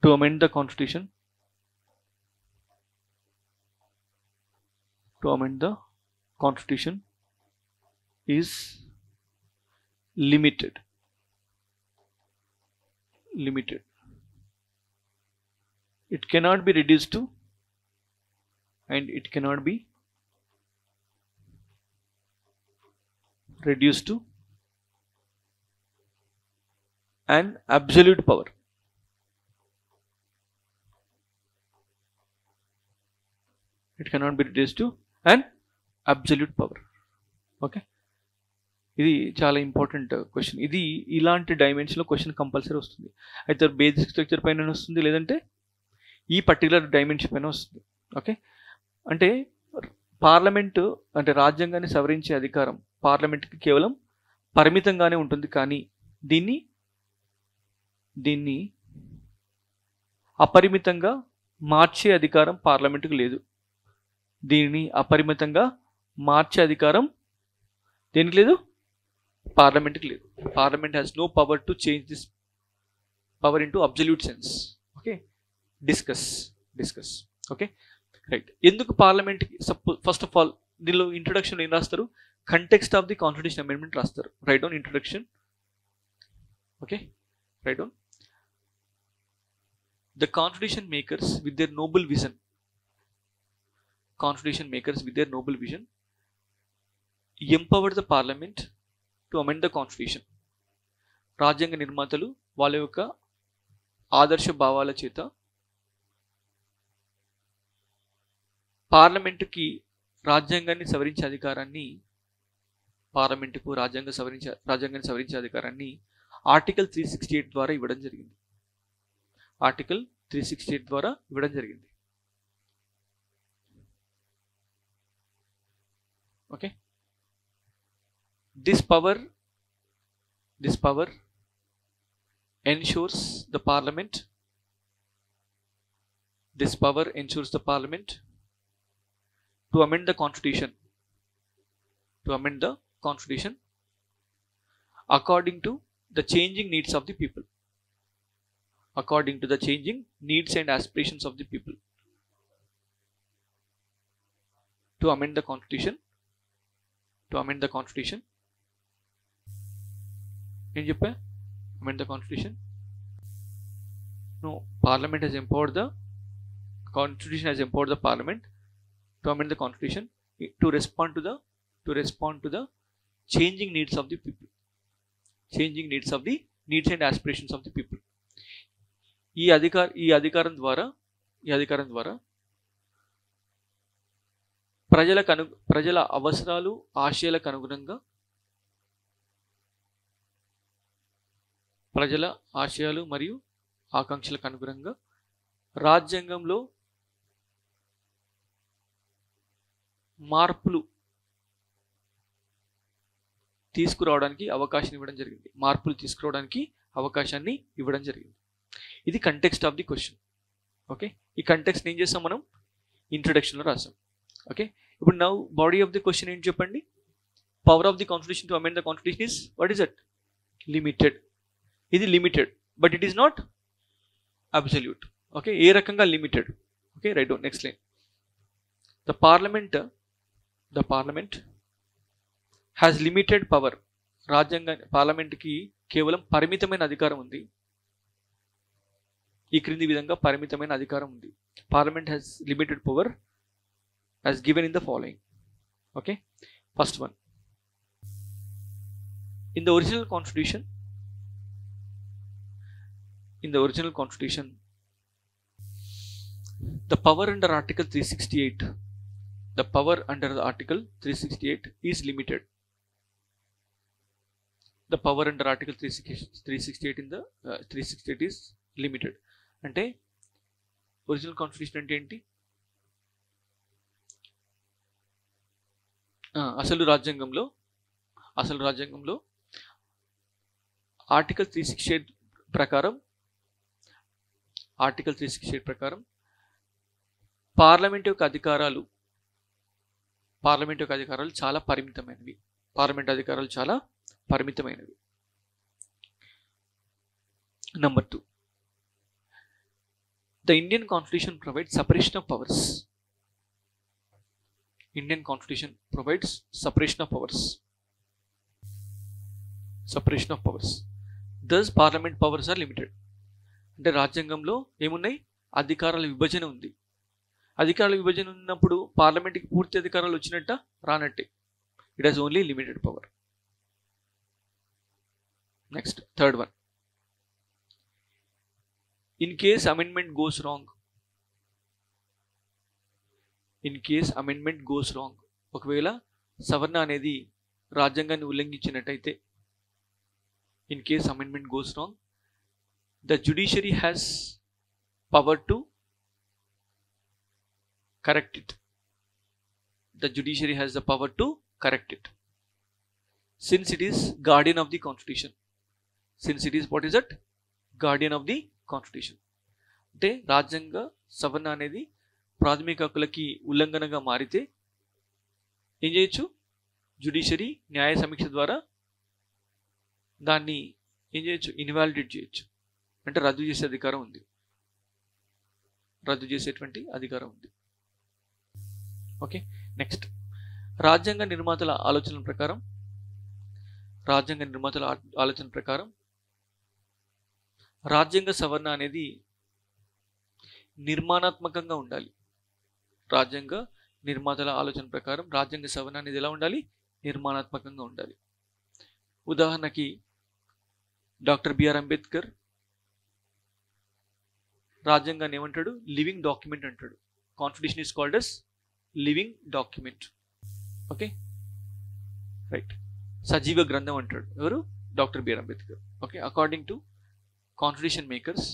to amend the constitution is limited. It cannot be reduced to, and it cannot be reduced to an absolute power. It cannot be reduced to an absolute power. Okay, ఇది చాలా important question. ఇది ఇలాంటి డైమెన్షన్లో question compulsory వస్తుంది. అయితే basic structure పైన వస్తుంది, లేదంటే ఈ పర్టికులర్ డైమెన్షన్ పైన వస్తుంది. ఓకే, అంటే పార్లమెంటు అంటే రాజ్యాంగాన్ని సవరించే అధికారం పార్లమెంట్కి కేవలం పరిమితంగానే ఉంటుంది, కానీ దీన్ని అపరిమితంగా మార్చే అధికారం పార్లమెంటుకు లేదు. దీనిని అపరిమితంగా మార్చే అధికారం దేనికి లేదు? పార్లమెంట్కి లేదు. Parliament has no power to change this power into absolute sense. Okay, discuss. Okay, right. ఎందుకు పార్లమెంట్కి ఫస్ట్ ఆఫ్ ఆల్ దీనిలో ఇంట్రొడక్షన్ ఏం రాస్తారు? Context of the constitution amendment రాస్తారు. Write down introduction. Okay, write down. The constitution makers with their noble vision, empowered the parliament to amend the constitution. రాజ్యాంగ నిర్మాతలు వాళ్ళ యొక్క ఆదర్శ భావాల చేత పార్లమెంటుకి రాజ్యాంగాన్ని సవరించే అధికారాన్ని ఆర్టికల్ 368 ద్వారా ఇవ్వడం జరిగింది. ఆర్టికల్ 368 ద్వారా ఇవ్వడం జరిగింది. Okay, this power ensures the parliament to amend the constitution according to the changing needs of the people, according to the changing needs and aspirations of the people, to amend the constitution. ఏం చెప్పా? amend the constitution. No, parliament has empowered the constitution has empowered the parliament to amend the constitution to respond to the changing needs of the people, needs and aspirations of the people. ఈ అధికారం ద్వారా ప్రజల అవసరాలు, ఆశయాలకు అనుగుణంగా ప్రజల ఆశయాలు మరియు ఆకాంక్షలకు అనుగుణంగా రాజ్యాంగంలో మార్పులు తీసుకురావడానికి అవకాశాన్ని ఇవ్వడం జరిగింది. ఇది context of the question. Okay, ఈ కంటెక్స్ట్ ఏం చేస్తాం మనం? ఇంట్రొడక్షన్లో రాసాం. ఓకే, ఇప్పుడు now body of the question ఏంటి చెప్పండి? Power of the constitution to amend the constitution is what is that? Limited. ఇది limited, but it is not absolute. Okay, ఏ రకంగా limited? Okay, right. Next line. The parliament has limited power. పార్లమెంట్కి కేవలం పరిమితమైన అధికారం ఉంది. ఈ క్రింది విధంగా పరిమితమైన అధికారం ఉంది. Parliament has limited power as given in the following. Okay, first one, in the original constitution the power under article 368 is limited. The power under article 368 in the 368 is limited. అంటే ఒరిజినల్ కాన్స్టిట్యూషన్ అంటే ఏంటి? అసలు రాజ్యాంగంలో article 368 ప్రకారం parliament యొక్క అధికారాలు చాలా పరిమితమైనవి. Number 2, the Indian Constitution provides separation of powers. Thus parliament powers are limited. అంటే రాజ్యాంగంలో ఏమున్నాయి? అధికారాల విభజన ఉంది. అధికారాల విభజన ఉన్నప్పుడు పార్లమెంట్కి పూర్తి అధికారాలు వచ్చినట్ట? రానట్టే. It has only limited power. Next, third one. In case amendment goes wrong, ఒకవేళ సవరణ అనేది రాజ్యాంగాన్ని ఉల్లంఘించినట్టయితే, in case amendment goes wrong, the judiciary has power to correct it. Since it is guardian of the constitution. What is it? Guardian of the constitution. అంటే రాజ్యాంగ సవరణ అనేది ప్రాథమిక హక్కులకి ఉల్లంఘనగా మారితే ఏం చేయొచ్చు, జ్యుడిషియరీ న్యాయ సమీక్ష ద్వారా దాన్ని ఏం చేయొచ్చు, ఇన్వాలిడేట్ చేయొచ్చు, అంటే రద్దు చేసే అధికారం ఉంది, రద్దు చేసేటువంటి అధికారం ఉంది. ఓకే, నెక్స్ట్ రాజ్యాంగ నిర్మాతల ఆలోచనల ప్రకారం, రాజ్యాంగ నిర్మాతల ఆలోచన ప్రకారం రాజ్యాంగ సవరణ అనేది నిర్మాణాత్మకంగా ఉండాలి. రాజ్యాంగ నిర్మాతల ఆలోచన ప్రకారం రాజ్యాంగ సవరణ అనేది ఎలా ఉండాలి, నిర్మాణాత్మకంగా ఉండాలి. ఉదాహరణకి డాక్టర్ బిఆర్ అంబేద్కర్ రాజ్యాంగాన్ని ఏమంటాడు, లివింగ్ డాక్యుమెంట్ అంటాడు. Constitution is called as living document. Okay right, సజీవ గ్రంథం అంటాడు ఎవరు, doctor B R Ambedkar. Okay, according to constitution makers,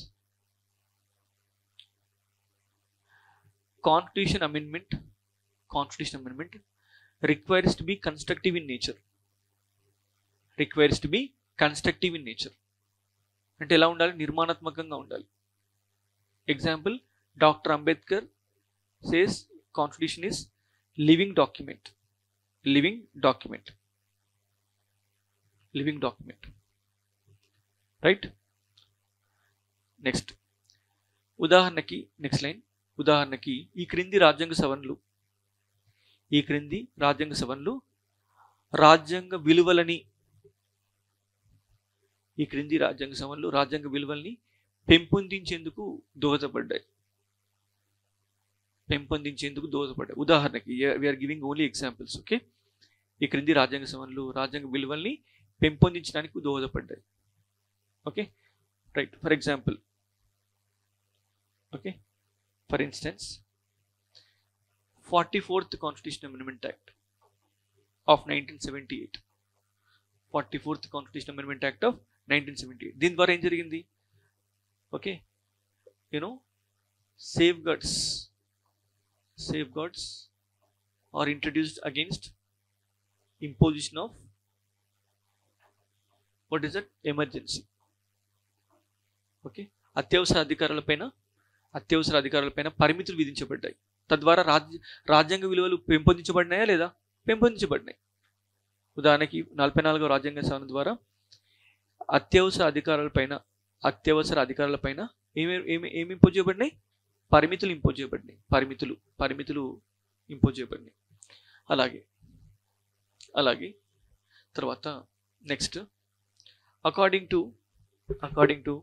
Constitution amendment requires to be constructive in nature. అంటే ఎలా ఉండాలి, నిర్మాణాత్మకంగా ఉండాలి. Example, doctor Ambedkar says constitution is living document. Right. Next ఉదాహరణకి, నెక్స్ట్ లైన్, ఉదాహరణకి ఈ క్రింది రాజ్యాంగ సవరణలు రాజ్యాంగ విలువలని పెంపొందించేందుకు దోహదపడ్డాయి. ఉదాహరణకి we are giving only examples. Okay, ఈ క్రింది రాజ్యాంగ సవరణలు రాజ్యాంగ విలువల్ని పెంపొందించడానికి దోహదపడ్డాయి. Okay right, for example, okay, for instance, 44th Constitutional Amendment Act of 1978. 44th Constitutional Amendment Act of 1978. దీని ద్వారా ఏం జరిగింది, okay, safeguards are introduced against imposition of what is that, emergency. Okay, అత్యవసర అధికారాలపైన పరిమితులు విధించబడ్డాయి. తద్వారా రాజ్యాంగ విలువలు పెంపొందించబడినాయా లేదా, పెంపొందించబడినాయి. ఉదాహరణకి 44వ రాజ్యాంగ సవరణ ద్వారా అత్యవసర అధికారాలపైన ఏమి ఇంపోజ్ చేయబడినాయి, పరిమితులు ఇంపోజ్ చేయబడినాయి. అలాగే తర్వాత next, according to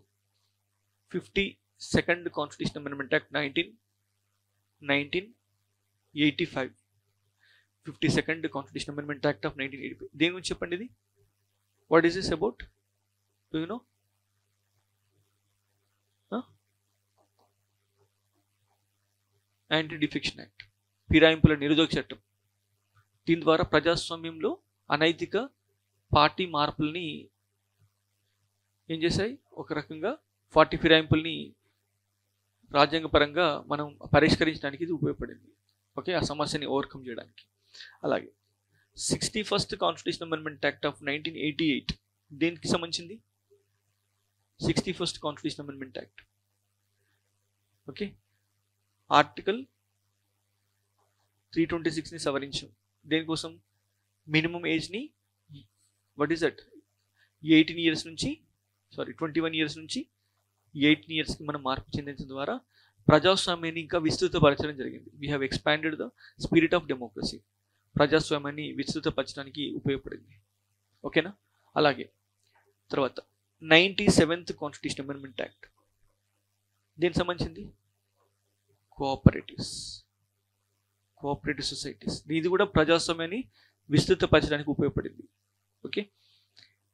52nd Constitutional Amendment Act 1985. 52nd Constitutional Amendment Act of 1985. దేని గురించి చెప్పండి ఇది, what is this about, do you know? Anti defection act, ఫిరాయింపుల నిరోధక చట్టం. దీని ద్వారా ప్రజాస్వామ్యంలో అనైతిక పార్టీ మార్పుల్ని ఏం చేశాయి, ఒక రకంగా 40 ఫిరాయింపుల్ని రాజ్యాంగపరంగా మనం పరిష్కరించడానికి ఇది ఉపయోగపడింది. ఓకే, ఆ సమస్యని ఓవర్కమ్ చేయడానికి. అలాగే 61st Constitutional Amendment Act of 1988 దేనికి సంబంధించింది, 61st Constitutional Amendment Act. Okay, article 326ని సవరించాం. దేనికోసం, మినిమం ఏజ్ని వాట్ ఈస్ దట్ 21 ఇయర్స్ నుంచి 18 ఇయర్స్కి మనం మార్పు చెందించడం ద్వారా ప్రజాస్వామ్యాన్ని ఇంకా విస్తృతపరచడం జరిగింది. We have expanded the spirit of democracy. ప్రజాస్వామ్యాన్ని విస్తృతపరచడానికి ఉపయోగపడింది. ఓకేనా. అలాగే తర్వాత 97th Constitutional Amendment Act దేనికి సంబంధించింది, కోఆపరేటివ్ సొసైటీస్. ఇది కూడా ప్రజాస్వామ్యాన్ని విస్తృతపరచడానికి ఉపయోగపడింది.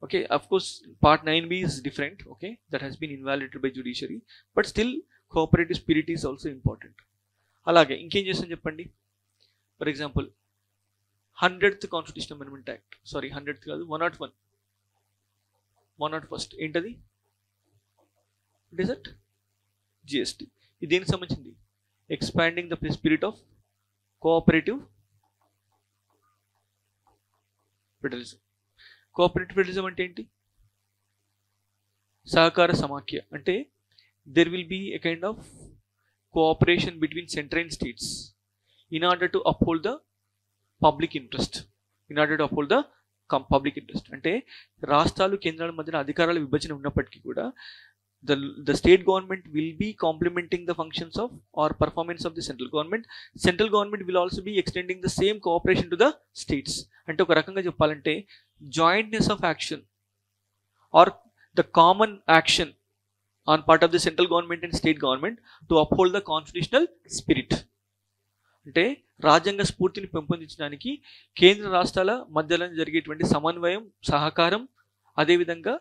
Okay, of course part 9B is different. Okay, that has been invalidated by judiciary, but still cooperative spirit is also important. అలాగే ఇంకేం చేస్తాం చెప్పండి. For example 100th Constitutional Amendment Act, 100th కాదు, 101st ఏంటది, ఇట్ ఇస్ దట్ GST. ఇది దేనికి సంబంధించింది, expanding the spirit of cooperative federalism. Cooperative federalism అంటే ఏంటి, సహకార సమాఖ్య. అంటే there will be a kind of cooperation between center and states in order to uphold the public interest. Public interest అంటే రాష్ట్రాలు కేంద్రాల మధ్యన అధికారాల విభజన ఉన్నప్పటికీ కూడా the state government will be complementing the functions of or performance of the central government. Central government will also be extending the same cooperation to the states. అంటే ఒక రకంగా చెప్పాలంటే jointness of action or the common action on part of the central government and state government to uphold the constitutional spirit. అంటే రాజ్యాంగ స్ఫూర్తిని పెంపొందించడానికి కేంద్ర రాష్ట్రాల మధ్యలో జరిగేటువంటి సమన్వయం, సహకారం, అదేవిధంగా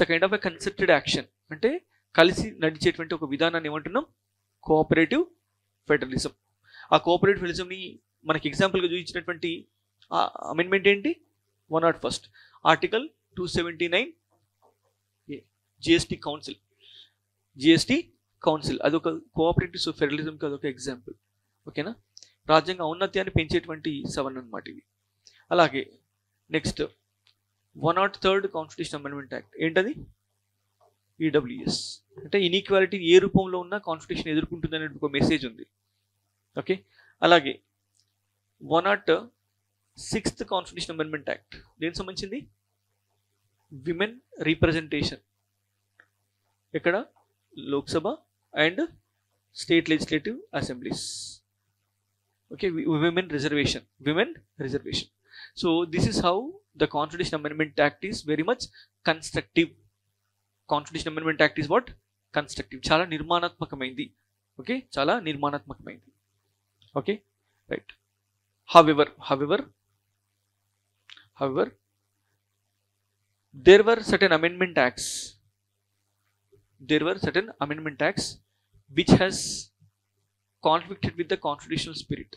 kind of a concerted action అంటే కలిసి నడిచేటువంటి ఒక విధానాన్ని ఏమంటున్నాం? Cooperative federalism. ఆ కోఆపరేటివ్ ఫెడరలిజంని మనకి ఎగ్జాంపుల్గా చూపించినటువంటి అమెండ్మెంట్ ఏంటి? 101 ఆర్టికల్ 279 జిఎస్టీ కౌన్సిల్ అదొక కోఆపరేటివ్ ఫెడరలిజంకి అదొక ఎగ్జాంపుల్. ఓకేనా? రాజ్యాంగ ఔన్నత్యాన్ని పెంచేటువంటి సవరణ అన్నమాట ఇది. అలాగే నెక్స్ట్ 103 కాన్స్టిట్యూషన్ అమెండ్మెంట్ యాక్ట్ ఏంటది? ఈడబ్ల్యూఎస్ అంటే ఇన్ఈక్వాలిటీ ఏ రూపంలో ఉన్న కాన్స్టిట్యూషన్ ఎదుర్కొంటుంది అనే ఒక మెసేజ్ ఉంది. ఓకే, అలాగే 106 కాన్స్టిట్యూషన్ అమెండ్మెంట్ యాక్ట్ దేనికి సంబంధించింది? Women representation. ఇక్కడ Lok Sabha and state legislative assemblies. Okay, women reservation. So this is how the Constitution Amendment Act is very much constructive. Constitution Amendment Act is what? Constructive. చాలా నిర్మాణాత్మకమైంది. Okay, చాలా నిర్మాణాత్మకమైంది. Okay, right. However, there were certain amendment acts which has conflicted with the constitutional spirit.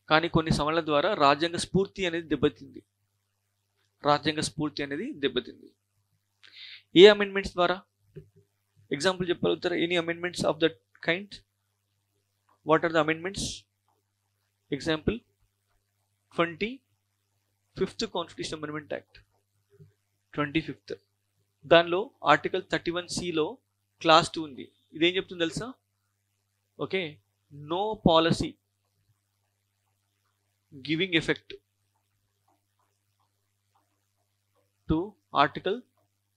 కానీ కొన్ని సమయాల ద్వారా రాజ్యాంగ స్ఫూర్తి అనేది దెబ్బతింది. ఏ అమెండ్మెంట్స్ ద్వారా? ఎగ్జాంపుల్ చెప్పగలుగుతారా? Any amendments of that kind? What are the amendments? Example 25th constitution amendment act 25th. దానిలో ఆర్టికల్ 31(c)లో క్లాస్ 2 ఉంది. ఇదేం చెప్తుంది తెలుసా? Okay, no policy giving effect to Article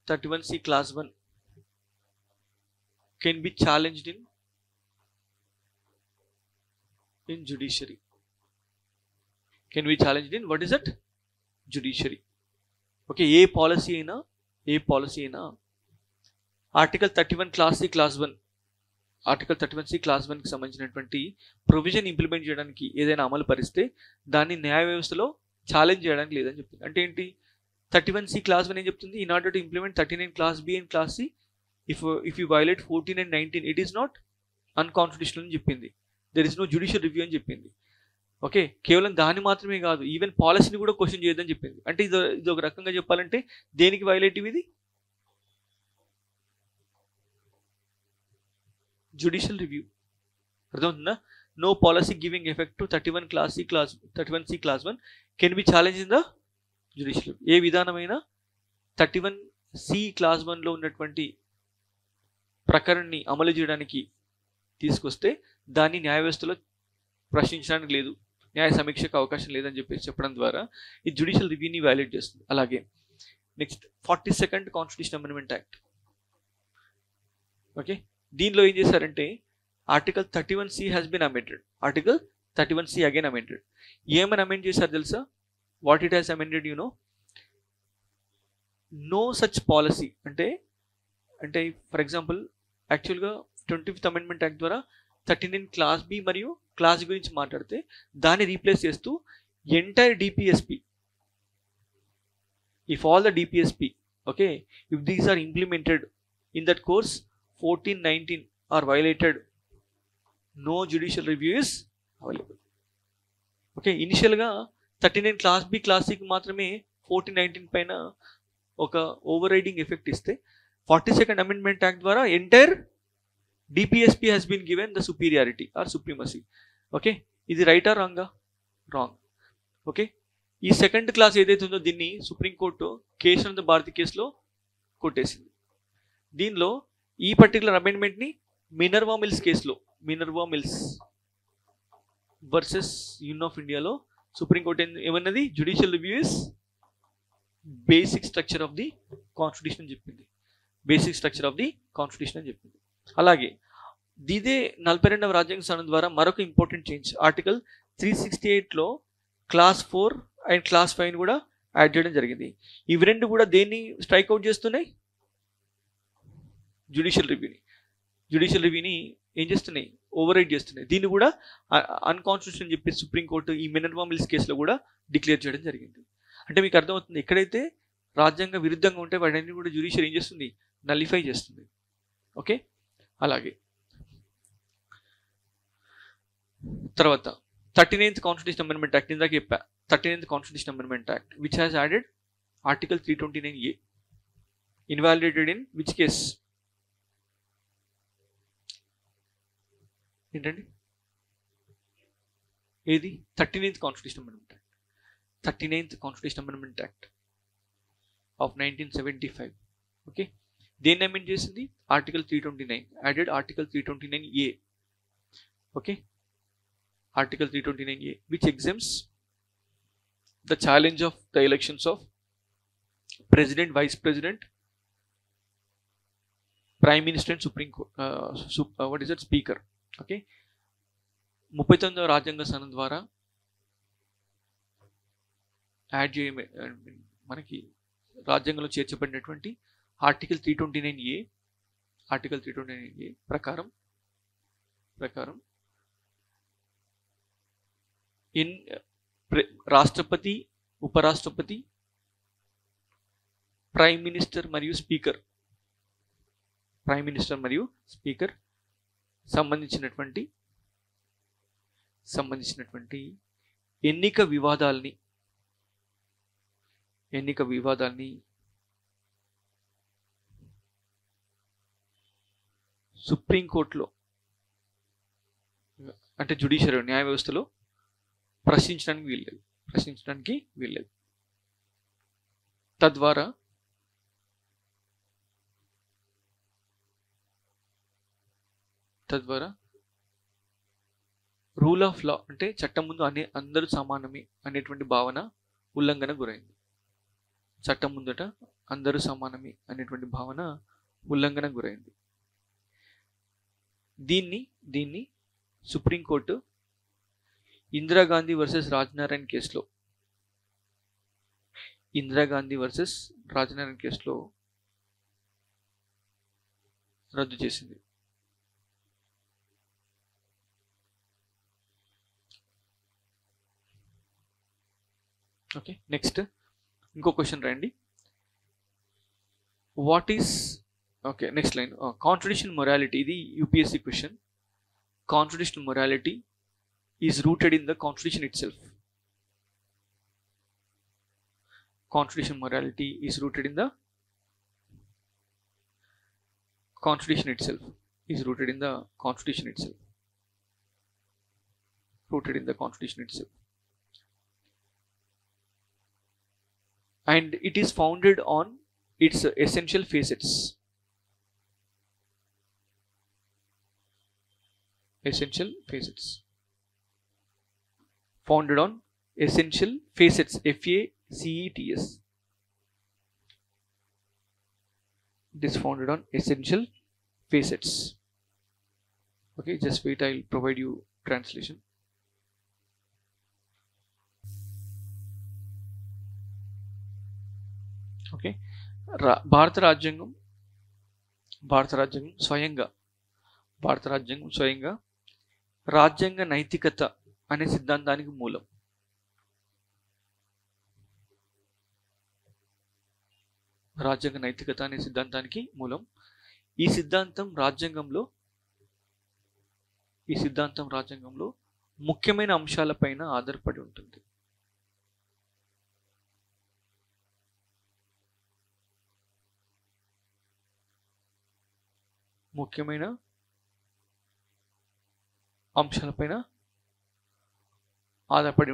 31(c) Clause 1 can be challenged in judiciary. What is that? Judiciary. Okay, A policy అయినా Article 31 Clause C Clause 1 Article 31(c) Clause 1 కి సంబంధించినటువంటి provision implement చేయడానికి ఏదైనా అమలు పరిస్తే దాన్ని న్యాయ వ్యవస్థలో ఛాలెంజ్ చేయడానికి లేదని చెప్తుంది. అంటే ఏంటి? 31(c) Clause 1 ఏం చెప్తుంది? In order to implement 39 Clause B and Clause C if you violate 14 and 19 it is not unconstitutional అని చెప్పింది. there is no judicial review అని చెప్పింది. ఓకే, కేవలం దాన్ని మాత్రమే కాదు, ఈవెన్ పాలసీని కూడా క్వశ్చన్ చేయొద్దని చెప్పింది. అంటే ఇది ఒక రకంగా చెప్పాలంటే దేనికి వైలేటివ్ ఇది? judicial review. అర్థమవుతుందా? no policy giving effect to 31 Clause C Clause 31(c) Clause 1 can be challenged in the judicial. A విధానమైన 31(c) Clause 1లో ఉన్నటువంటి ప్రకరణని అమలు చేయడానికి తీసుకొస్తే దాన్ని న్యాయ వ్యవస్థలో ప్రశ్నించడానికి లేదు, న్యాయ సమీక్షకు అవకాశం లేదని చెప్పేసి చెప్పడం ద్వారా ఈ జ్యుడిషియల్ రివ్యూని వ్యాలిడ్ చేస్తుంది. అలాగే next 42nd constitution amendment act. Okay, దీనిలో ఏం చేశారంటే article 31(c) has been amended. Article 31(c) again amended. ఏమని అమెండ్ చేశారు తెలుసా? What it has amended you know? No such policy. అంటే ఫర్ ఎగ్జాంపుల్ యాక్చువల్గా 25th అమెండ్మెంట్ యాక్ట్ ద్వారా 39 Clause B మరియు Clause C గురించి మాట్లాడితే దాన్ని రీప్లేస్ చేస్తూ entire DPSP, if all the DPSP okay if these are implemented in that course 14-19 are violated, no judicial review is available. Okay, ఇనిషియల్గా 39 Clause B Clause C మాత్రమే 14-19 పైన ఒక over riding effect ఇస్తే 42nd amendment act ద్వారా entire DPSP has been given the superiority or supremacy. Okay, ఇది రైటా రాంగా? Wrong. Okay, ఈ సెకండ్ క్లాస్ ఏదైతే ఉందో దీన్ని సుప్రీంకోర్టు కేశవానంద భారతి కేసులో కొట్టేసింది. దీనిలో ఈ పర్టికులర్ అమెండ్మెంట్ని మినర్వా మిల్స్ కేసులో Minerva Mills versus union of ఇండియాలో సుప్రీంకోర్టు ఏమన్నది, judicial review is basic structure of the constitution అని చెప్పింది. Basic structure of the constitution అని చెప్పింది. అలాగే ఇదే 42వ రాజ్యాంగ సవరణ ద్వారా మరొక ఇంపార్టెంట్ చేంజ్, ఆర్టికల్ 368లో క్లాస్ 4 అండ్ క్లాస్ 5 కూడా యాడ్ చేయడం జరిగింది. ఇవి రెండు కూడా దేన్ని స్ట్రైక్అవుట్ చేస్తున్నాయి, జ్యుడిషియల్ రివ్యూని ఏం చేస్తున్నాయి, ఓవర్ రైడ్ చేస్తున్నాయి. దీన్ని కూడా అన్కాన్స్టిట్యూషన్ అని చెప్పి సుప్రీంకోర్టు ఈ మినర్వా మిల్స్ కేసులో కూడా డిక్లేర్ చేయడం జరిగింది. అంటే మీకు అర్థమవుతుంది, ఎక్కడైతే రాజ్యాంగ విరుద్ధంగా ఉంటే వాటిని కూడా జ్యుడిషియల్ ఏం చేస్తుంది, నలిఫై చేస్తుంది. ఓకే, అలాగే తర్వాత 39th కాన్స్టిట్యూషన్ అమెండ్మెంట్ యాక్ట్, ఇందాక చెప్పా 39th constitution amendment act which has added article 329A invalidated in which case, ఏంటండి ఏది, 39th constitution amendment act, 39th constitution amendment act of 1975. Okay, దేన్ని అమెండ్ చేసింది, article 329 added article 329A. Okay, Article 329A, which exempts the challenge of the elections of President, Vice President, Prime Minister and Supreme Court, Speaker. Okay, 39వ రాజ్యాంగ సవరణ ద్వారా add మనకి రాజ్యాంగంలో చేర్చబడినటువంటి article 329A ప్రకారం రాష్ట్రపతి, ఉపరాష్ట్రపతి, ప్రైమ్ మినిస్టర్ మరియు స్పీకర్ సంబంధించినటువంటి ఎన్నిక వివాదాల్ని సుప్రీంకోర్టులో అంటే జ్యుడిషియరీ న్యాయ వ్యవస్థలో ప్రశ్నించడానికి వీల్లేదు. తద్వారా రూల్ ఆఫ్ లా అంటే చట్టం ముందు అందరూ సమానమే అనేటువంటి భావన ఉల్లంఘన గురైంది. చట్టం ముందట అందరూ సమానమే అనేటువంటి భావన ఉల్లంఘన గురైంది. దీన్ని సుప్రీంకోర్టు ఇందిరాగాంధీ వర్సెస్ రాజనారాయణ కేసులో రద్దు చేసింది. ఓకే, నెక్స్ట్ ఇంకో క్వశ్చన్ రాయండి. What is, okay next line, constitution morality. ఇది UPSC question. Constitution morality is rooted in the constitution itself. Constitutional morality is rooted in the constitution itself. And it is founded on its essential facets. Founded on essential facets, FACETS. It is founded on essential facets. Okay, just wait, I'll provide you translation. Okay, భారత రాజ్యాంగం స్వయంగా రాజ్యాంగ నైతికత అనే సిద్ధాంతానికి మూలం. ఈ సిద్ధాంతం రాజ్యాంగంలో ముఖ్యమైన అంశాలపైన ఆధారపడి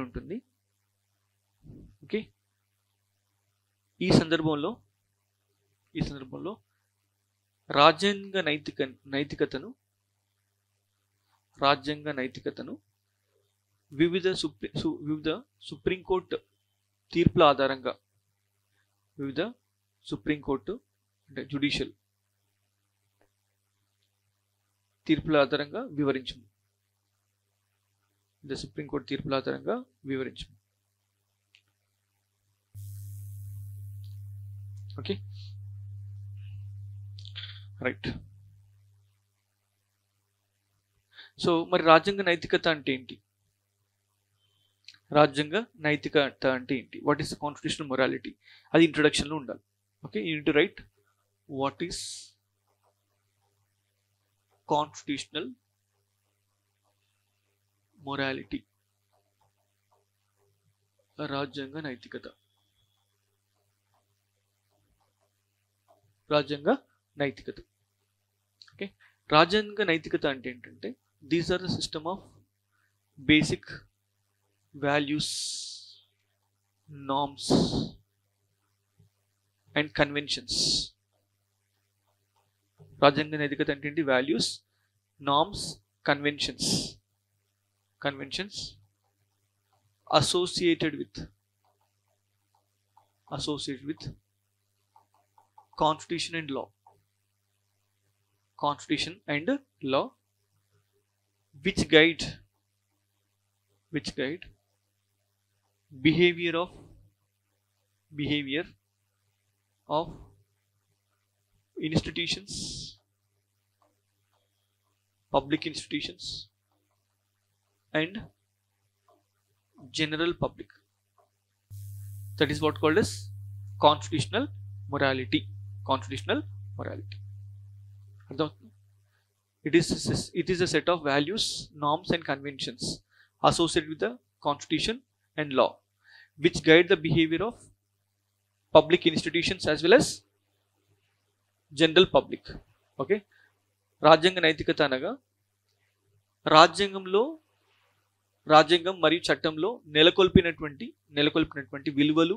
ఉంటుంది. ఓకే, ఈ సందర్భంలో రాజ్యాంగ నైతికతను రాజ్యాంగ నైతికతను వివిధ సుప్రీంకోర్టు తీర్పుల ఆధారంగా వివిధ సుప్రీంకోర్టు అంటే జ్యుడిషియల్ తీర్పుల ఆధారంగా వివరించము. సుప్రీంకోర్టు తీర్పుల ఆధారంగా వివరించము. Okay, right. సో మరి రాజ్యాంగ నైతికత అంటే ఏంటి? రాజ్యాంగ నైతికత అంటే ఏంటి? What is constitutional morality? అది ఇంట్రొడక్షన్లో ఉండాలి. Okay, you need to write what is constitutional morality, రాజ్యాంగ నైతికత. రాజ్యాంగ నైతికత. ఓకే, రాజ్యాంగ నైతికత అంటే ఏంటంటే these are the system of basic values, norms and conventions. రాజ్యాంగ నైతికత అంటే ఏంటి? Values, norms, conventions associated with constitution and law, which guide behavior of institutions, public institutions and general public. That is what called as constitutional morality. It is a set of values, norms and conventions associated with the constitution and law which guide the behavior of public institutions as well as general public. Okay, రాజ్యాంగ నైతికత అనగా రాజ్యాంగం మరియు చట్టంలో నెలకొల్పినటువంటి విలువలు,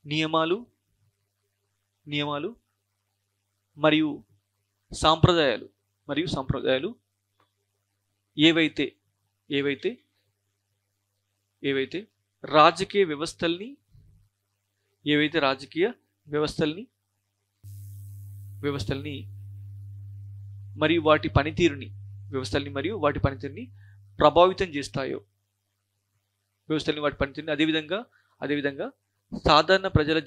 నియమాలు మరియు సంప్రదాయాలు ఏవైతే రాజకీయ వ్యవస్థల్ని మరియు వాటి పనితీరుని ప్రభావితం చేస్తాయో, అదేవిధంగా సాధారణ ప్రజల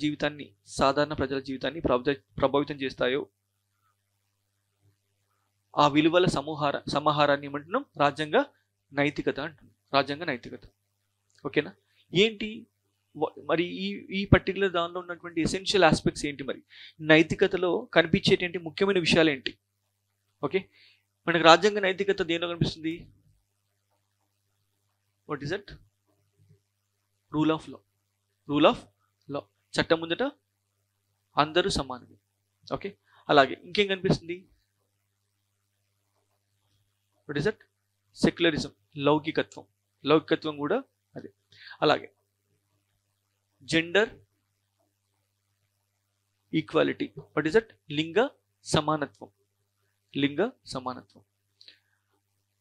జీవితాన్ని ప్రభావితం చేస్తాయో ఆ విలువల సమాహారాన్ని ఏమంటున్నాం? రాజ్యాంగ నైతికత అంటున్నాం. రాజ్యాంగ నైతికత. ఓకేనా? ఏంటి మరి ఈ పర్టికులర్ దానిలో ఉన్నటువంటి ఎసెన్షియల్ ఆస్పెక్ట్స్ ఏంటి? మరి నైతికతలో కనిపించేటువంటి ముఖ్యమైన విషయాలు ఏంటి? ఓకే, మనకు రాజ్యాంగ నైతికత దేనిలో కనిపిస్తుంది? What is that? Rule of law. చట్టం ముందట అందరూ సమానమే. ఓకే, అలాగే ఇంకేం కనిపిస్తుంది? What is that? సెక్యులరిజం, లౌకికత్వం కూడా అదే. అలాగే gender equality. What is that? లింగ సమానత్వం.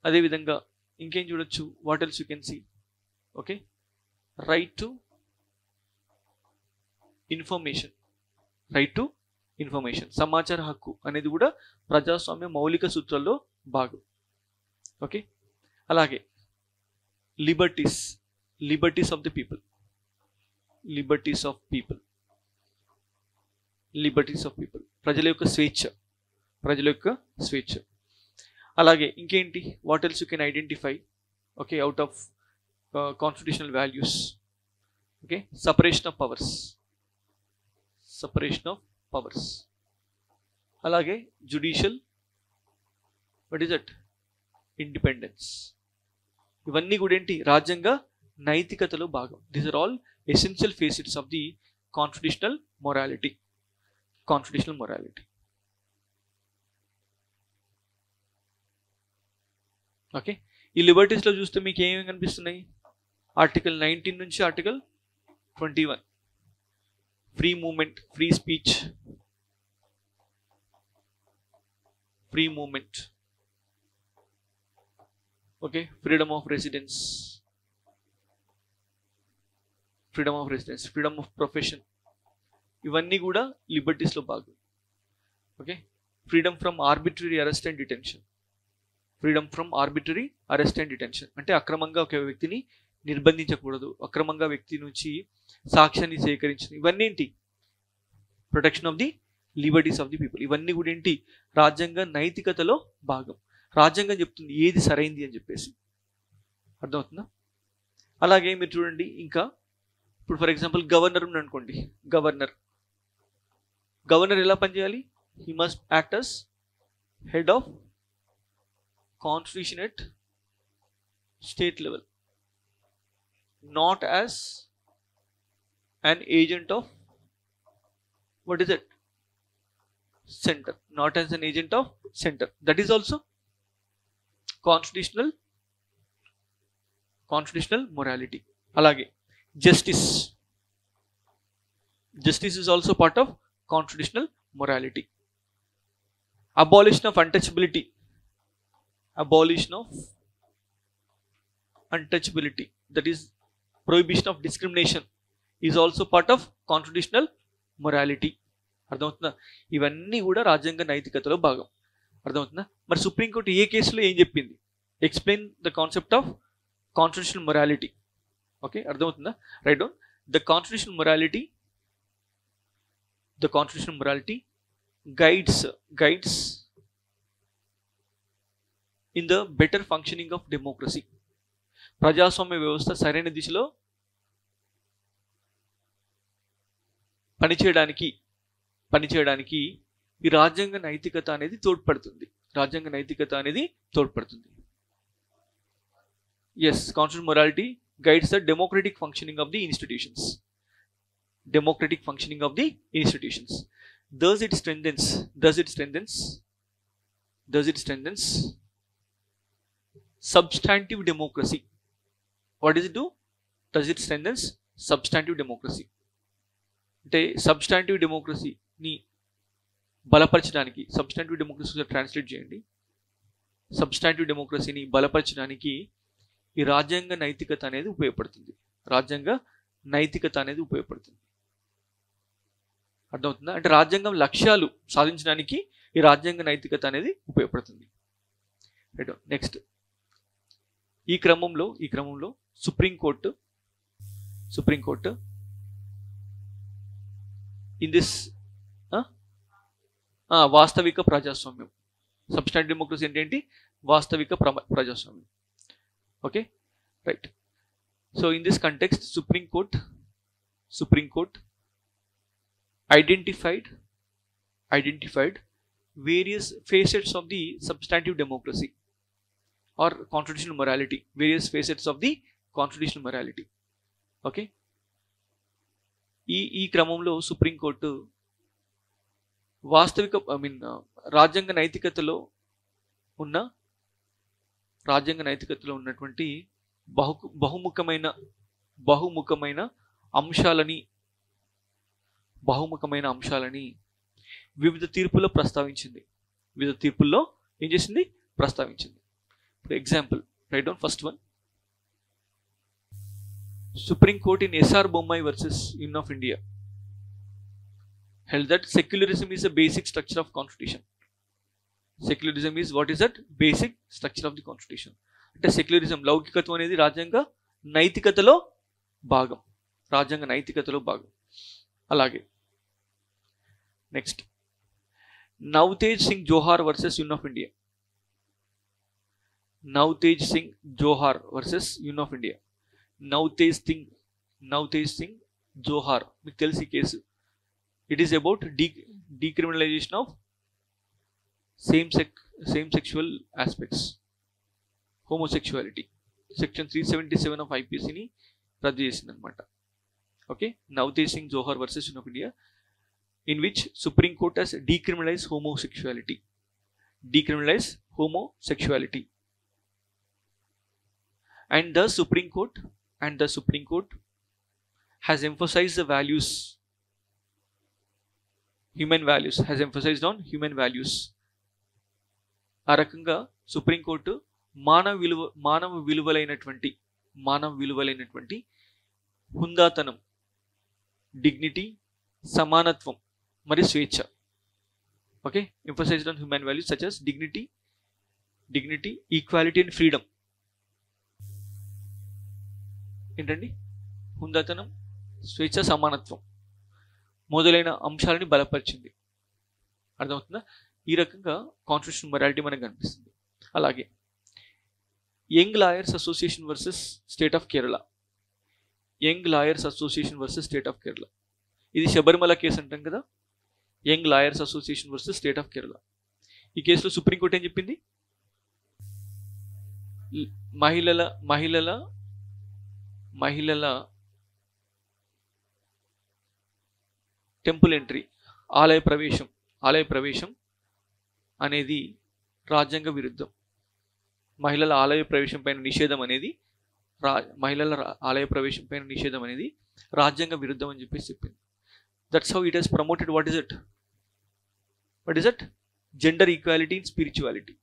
అదేవిధంగా ఇంకేం చూడొచ్చు? What else you can see? Okay, right to information, సమాచార హక్కు అనేది కూడా ప్రజాస్వామ్య మౌలిక సూత్రాల్లో భాగం. ఓకే, అలాగే లిబర్టీస్ ఆఫ్ ది పీపుల్, ప్రజల యొక్క స్వేచ్ఛ. అలాగే ఇంకేంటి? What else you can identify? Okay, out of constitutional values. Okay, separation of powers. అలాగే judicial, what is that? Independence. ఇవన్నీ కూడా ఏంటి? రాజ్యాంగ నైతికతలో భాగం. These are all essential facets of the constitutional morality. Okay, ఈ లిబర్టీస్లో చూస్తే మీకు ఏమేమి కనిపిస్తున్నాయి? ఆర్టికల్ 19 నుంచి article 21, free movement, free speech, okay, freedom of residence, freedom of residence, freedom of profession, ఇవన్నీ కూడా లిబర్టీస్లో భాగం. Okay, freedom from arbitrary arrest and detention, freedom from arbitrary arrest and detention అంటే అక్రమంగా ఒక వ్యక్తిని నిర్బంధించకూడదు, అక్రమంగా వ్యక్తి నుంచి సాక్ష్యాన్ని సేకరించడం, ఇవన్నీ ఏంటి protection of the liberties of the people. ఇవన్నీ కూడా ఏంటి రాజ్యాంగ నైతికతలో భాగం. రాజ్యాంగం చెప్తుంది ఏది సరైంది అని చెప్పేసి, అర్థమవుతుందా? అలాగే మీరు చూడండి, ఇంకా ఇప్పుడు ఫర్ ఎగ్జాంపుల్ గవర్నర్ అనుకోండి, గవర్నర్ ఎలా పనిచేయాలి? He must act as head of constitution at state level, not as an agent of what is it center, not as an agent of center. That is also constitutional morality. Alage justice is also part of constitutional morality. Abolition of untouchability, that is prohibition of discrimination is also part of constitutional morality. అర్థమవుతుందా? ఇవన్నీ కూడా రాజ్యాంగ నైతికతలో భాగం. అర్థమవుతుందా? మరి supreme court ఏ కేసులో ఏం చెప్పింది? Explain the concept of constitutional morality. Okay, అర్థమవుతుందా? Right down the constitutional morality guides in the better functioning of democracy. ప్రజాస్వామ్య వ్యవస్థ సరైన దిశలో పనిచేయడానికి ఈ రాజ్యాంగ నైతికత అనేది తోడ్పడుతుంది. Yes, constitutional morality guides the democratic functioning of the institutions. Thus it strengthens substantive democracy. What does it do? Does it strengthens substantive democracy? అంటే సబ్స్టాంటివ్ డెమోక్రసీని బలపరచడానికి, సబ్స్టాంటివ్ డెమోక్రసీ ట్రాన్స్లేట్ చేయండి, సబ్స్టాంటివ్ డెమోక్రసీని బలపరచడానికి ఈ రాజ్యాంగ నైతికత అనేది ఉపయోగపడుతుంది. అర్థమవుతుందా? అంటే రాజ్యాంగం లక్ష్యాలు సాధించడానికి ఈ రాజ్యాంగ నైతికత అనేది ఉపయోగపడుతుంది. రైట్. నెక్స్ట్, ఈ క్రమంలో సుప్రీంకోర్టు ఇన్ దిస్ వాస్తవిక ప్రజాస్వామ్యం, సబ్స్టాంటివ్ డెమోక్రసీ ఏంటి? వాస్తవిక ప్రజాస్వామ్యం. Okay, right. So in this context supreme court identified various facets of the substantive democracy or constitutional morality, okay. ఈ క్రమంలో సుప్రీంకోర్టు రాజ్యాంగ నైతికతలో ఉన్నటువంటి బహుముఖమైన అంశాలని వివిధ తీర్పుల్లో ఏం చేసింది? ప్రస్తావించింది. ఇప్పుడు example, right down first one. Supreme court in S R Bommai versus union of India held that secularism is a basic structure of constitution. Secularism is what is that? Basic structure of the constitution. అంటే secularism, లౌకికత్వం అనేది రాజ్యాంగ నైతికతలో భాగం. అలాగే next, Navtej Singh Johar versus union of India. Navtej Singh Johar, మీకు తెలిసి case. It is about decriminalization of same sexual aspects, homosexuality. Section 377 of ఐపీసీని రద్దు చేసింది అనమాట. Okay, Navtej Singh Johar versus union of India, in which Supreme Court has decriminalized homosexuality. And the Supreme Court has emphasized the values, has emphasized on human values. ఆ రకంగా supreme court మానవ విలువలైనటువంటి హుందాతనం, dignity, సమానత్వం మరియు స్వేచ్ఛ. Okay, emphasised on human values such as dignity, equality and freedom. ఏంటండి? హుందాతనం, స్వేచ్ఛ, సమానత్వం మొదలైన అంశాలని బలపరిచింది. అర్థమవుతుందా? ఈ రకంగా కాన్స్టిట్యూషనల్ మొరాలిటీ మనకు కనిపిస్తుంది. అలాగే young lawyers association versus state of Kerala. ఇది శబరిమల కేసు అంటాం కదా, young lawyers association versus state of Kerala. ఈ కేసులో సుప్రీంకోర్టు ఏం చెప్పింది? మహిళల టెంపుల్ ఎంట్రీ, ఆలయ ప్రవేశం అనేది రాజ్యాంగ విరుద్ధం. మహిళల ఆలయ ప్రవేశం పైన నిషేధం అనేది రాజ్యాంగ విరుద్ధం అని చెప్పేసి చెప్పింది. That's how it has promoted what is it gender equality in spirituality.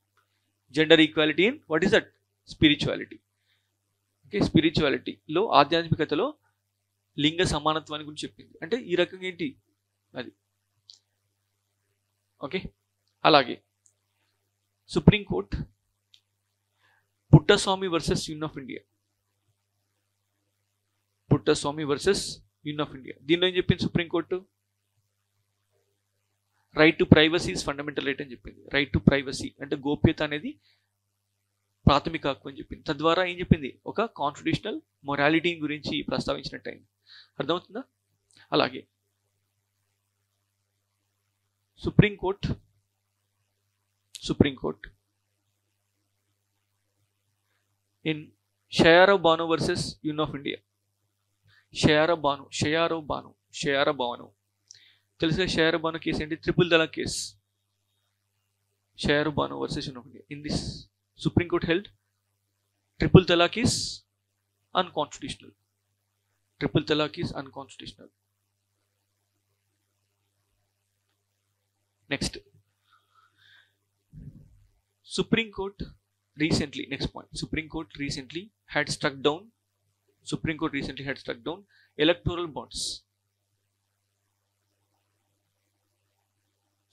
Okay, స్పిరిచువాలిటీలో, ఆధ్యాత్మికతలో లింగ సమానత్వాన్ని గురించి చెప్పింది. అంటే ఈ రకంగా ఏంటి అది. ఓకే, అలాగే supreme court Puttaswamy versus union of India. దీనిలో ఏం చెప్పింది supreme court? Right to privacy is fundamental right అని చెప్పింది. రైట్ టు ప్రైవసీ అంటే గోప్యత అనేది ప్రాథమిక హక్కు అని చెప్పింది. తద్వారా ఏం చెప్పింది? ఒక కాన్స్టిట్యూషనల్ మొరాలిటీ గురించి ప్రస్తావించినట్టు అయింది. అర్థమవుతుందా? అలాగే supreme court in Shayara Bano versus union of India. Shayara Bano తెలుసుగా. షయారో బాను కేసు ఏంటి? Triple talaq case. Shayara Bano versus union of India. In this Supreme Court held triple talaq is unconstitutional. Next, Supreme Court recently had struck down electoral bonds.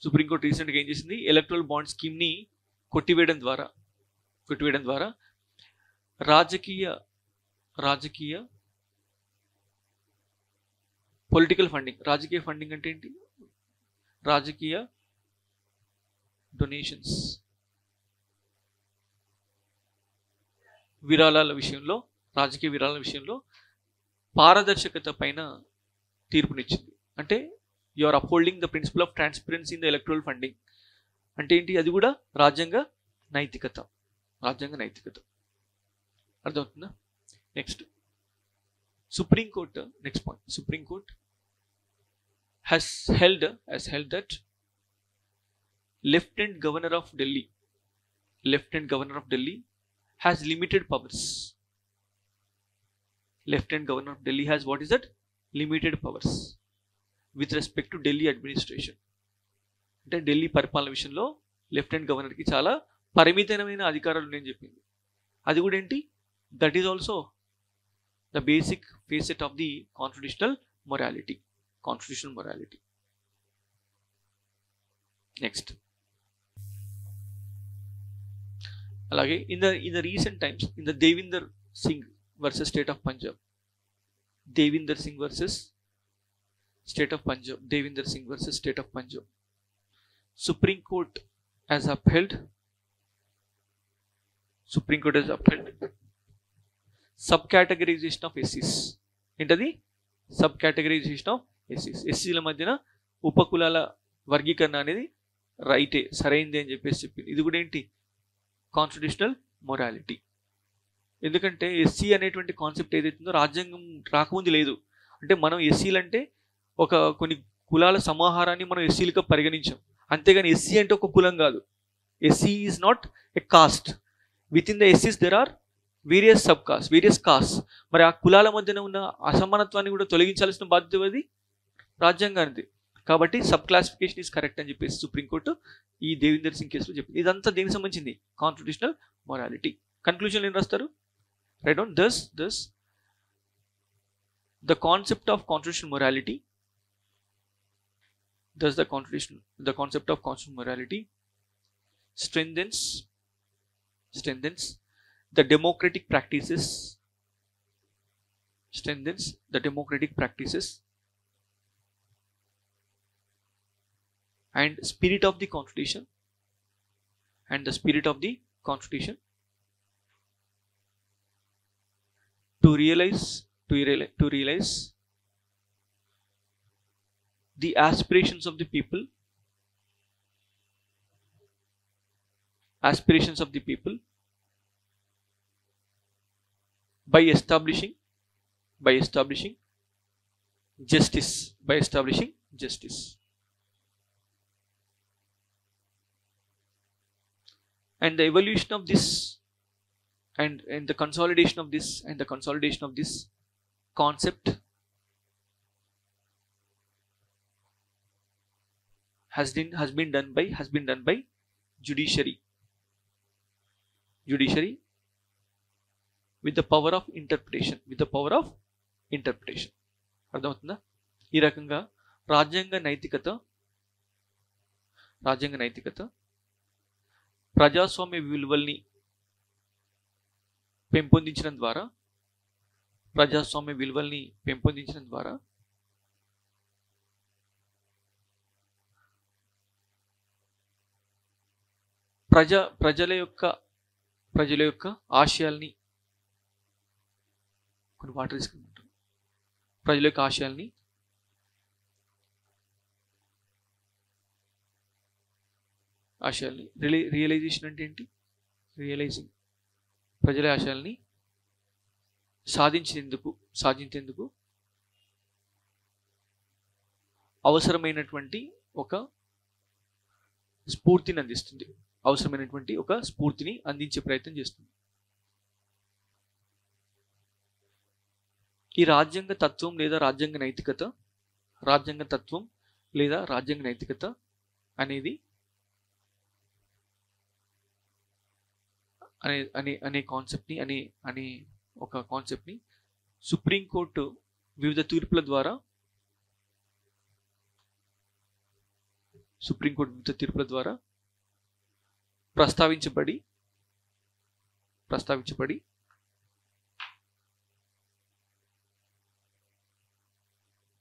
Supreme Court recently ఏం చేసింది? Electoral bond scheme ని కొట్టివేయడం ద్వారా రాజకీయ political funding. రాజకీయ funding అంటే ఏంటి? రాజకీయ donations, రాజకీయ విరాళాల విషయంలో పారదర్శకత పైన తీర్పునిచ్చింది. అంటే you are upholding the principle of transparency in the electoral funding. అంటే ఏంటి? అది కూడా రాజ్యాంగ నైతికత. అర్థమవుతుందా? Next, supreme court has held that Lieutenant Governor of Delhi has limited powers. Limited powers with respect to Delhi administration. అంటే ఢిల్లీ పరిపాలన విషయంలో లెఫ్టినెంట్ గవర్నర్కి చాలా పరిమితమైన అధికారాలు ఉన్నాయని చెప్పింది. అది కూడా ఏంటి? That is also the basic facet of the constitutional morality. Next, అలాగే in the recent times in the Devinder Singh versus state of Punjab. Supreme Court has upheld subcategorization of SCs. ఏంటది? సబ్కేటగరైజేషన్ ఆఫ్ ఎస్సీల మధ్యన ఉపకులాల వర్గీకరణ అనేది రైటే, సరైంది అని చెప్పేసి చెప్పింది. ఇది కూడా ఏంటి? Constitutional morality. ఎందుకంటే ఎస్సీ అనేటువంటి కాన్సెప్ట్ ఏదైతుందో రాజ్యాంగం రాకముందు లేదు. అంటే మనం ఎస్సీలు అంటే కొన్ని కులాల సమాహారాన్ని మనం ఎస్సీలుగా పరిగణించాం. అంతేగాని ఎస్సీ అంటే ఒక కులం కాదు. SC is not a caste. Within the ఎస్సీస్ దెర్ ఆర్ వేరియస్ కాస్ట్. మరి ఆ కులాల మధ్యన ఉన్న అసమానత్వాన్ని కూడా తొలగించాల్సిన బాధ్యత అది రాజ్యాంగానికి. కాబట్టి సబ్ క్లాసిఫికేషన్ ఈజ్ కరెక్ట్ అని చెప్పేసి సుప్రీంకోర్టు ఈ దేవిందర్ సింగ్ కేసులో చెప్పింది. ఇదంతా దేనికి సంబంధించింది? Constitutional morality. కన్క్లూజన్ ఏం రాస్తారు? Write down thus the concept of constitutional morality strengthens the democratic practices and spirit of the constitution to realize the aspirations of the people by establishing justice. And the evolution of this and the consolidation of this concept has been done by judiciary with the power of interpretation. అర్థమవుతుందా? ఈ రకంగా రాజ్యాంగ నైతికత ప్రజాస్వామ్య విలువల్ని పెంపొందించడం ద్వారా ప్రజల యొక్క ఆశయాల్ని కొన్ని వాటర్ తీసుకుంటారు. ప్రజల యొక్క ఆశయాల్ని రియలైజేషన్ అంటే ఏంటి? రియలైజింగ్ ప్రజల ఆశయాల్ని సాధించేందుకు అవసరమైనటువంటి ఒక స్ఫూర్తిని అందించే ప్రయత్నం చేస్తుంది. ఈ రాజ్యాంగ తత్వం లేదా రాజ్యాంగ నైతికత అనేది అనే కాన్సెప్ట్ని సుప్రీంకోర్టు వివిధ తీర్పుల ద్వారా ప్రస్తావించబడి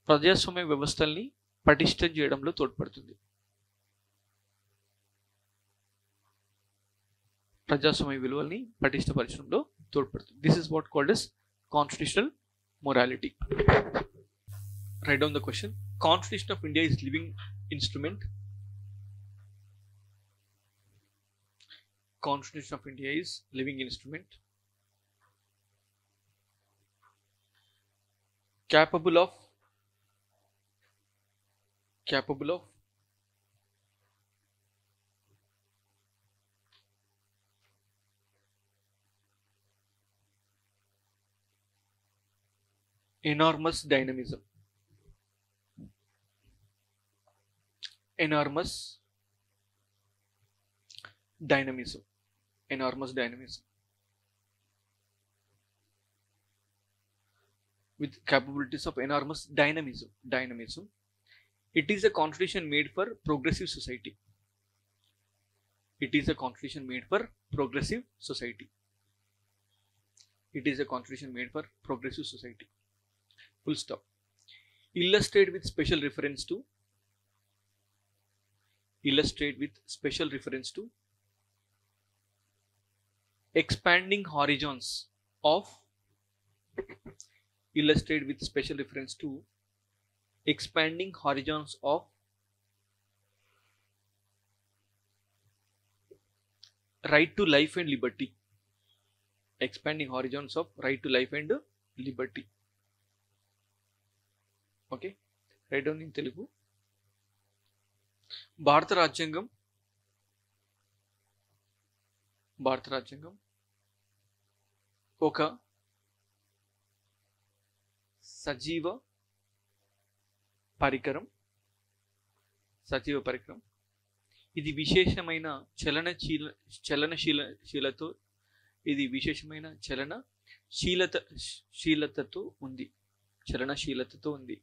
ప్రజాస్వామ్య వ్యవస్థల్ని పటిష్టం చేయడంలో తోడ్పడుతుంది. ప్రజాస్వామ్య విలువల్ని పటిష్టపరచడంలో తోడ్పడుతుంది. This is what called as constitutional morality. Write down the question. Constitution of India is living instrument. Constitution of India is living instrument capable of enormous dynamism. With capabilities of enormous dynamism. It is a constitution made for progressive society. Full stop. Illustrate with special reference to expanding horizons of right to life and liberty. Okay, write down in Telugu. భారత రాజ్యాంగం ఒక సజీవ పరికరం. ఇది విశేషమైన చలనశీలతో ఇది విశేషమైన చలనశీలతతో ఉంది.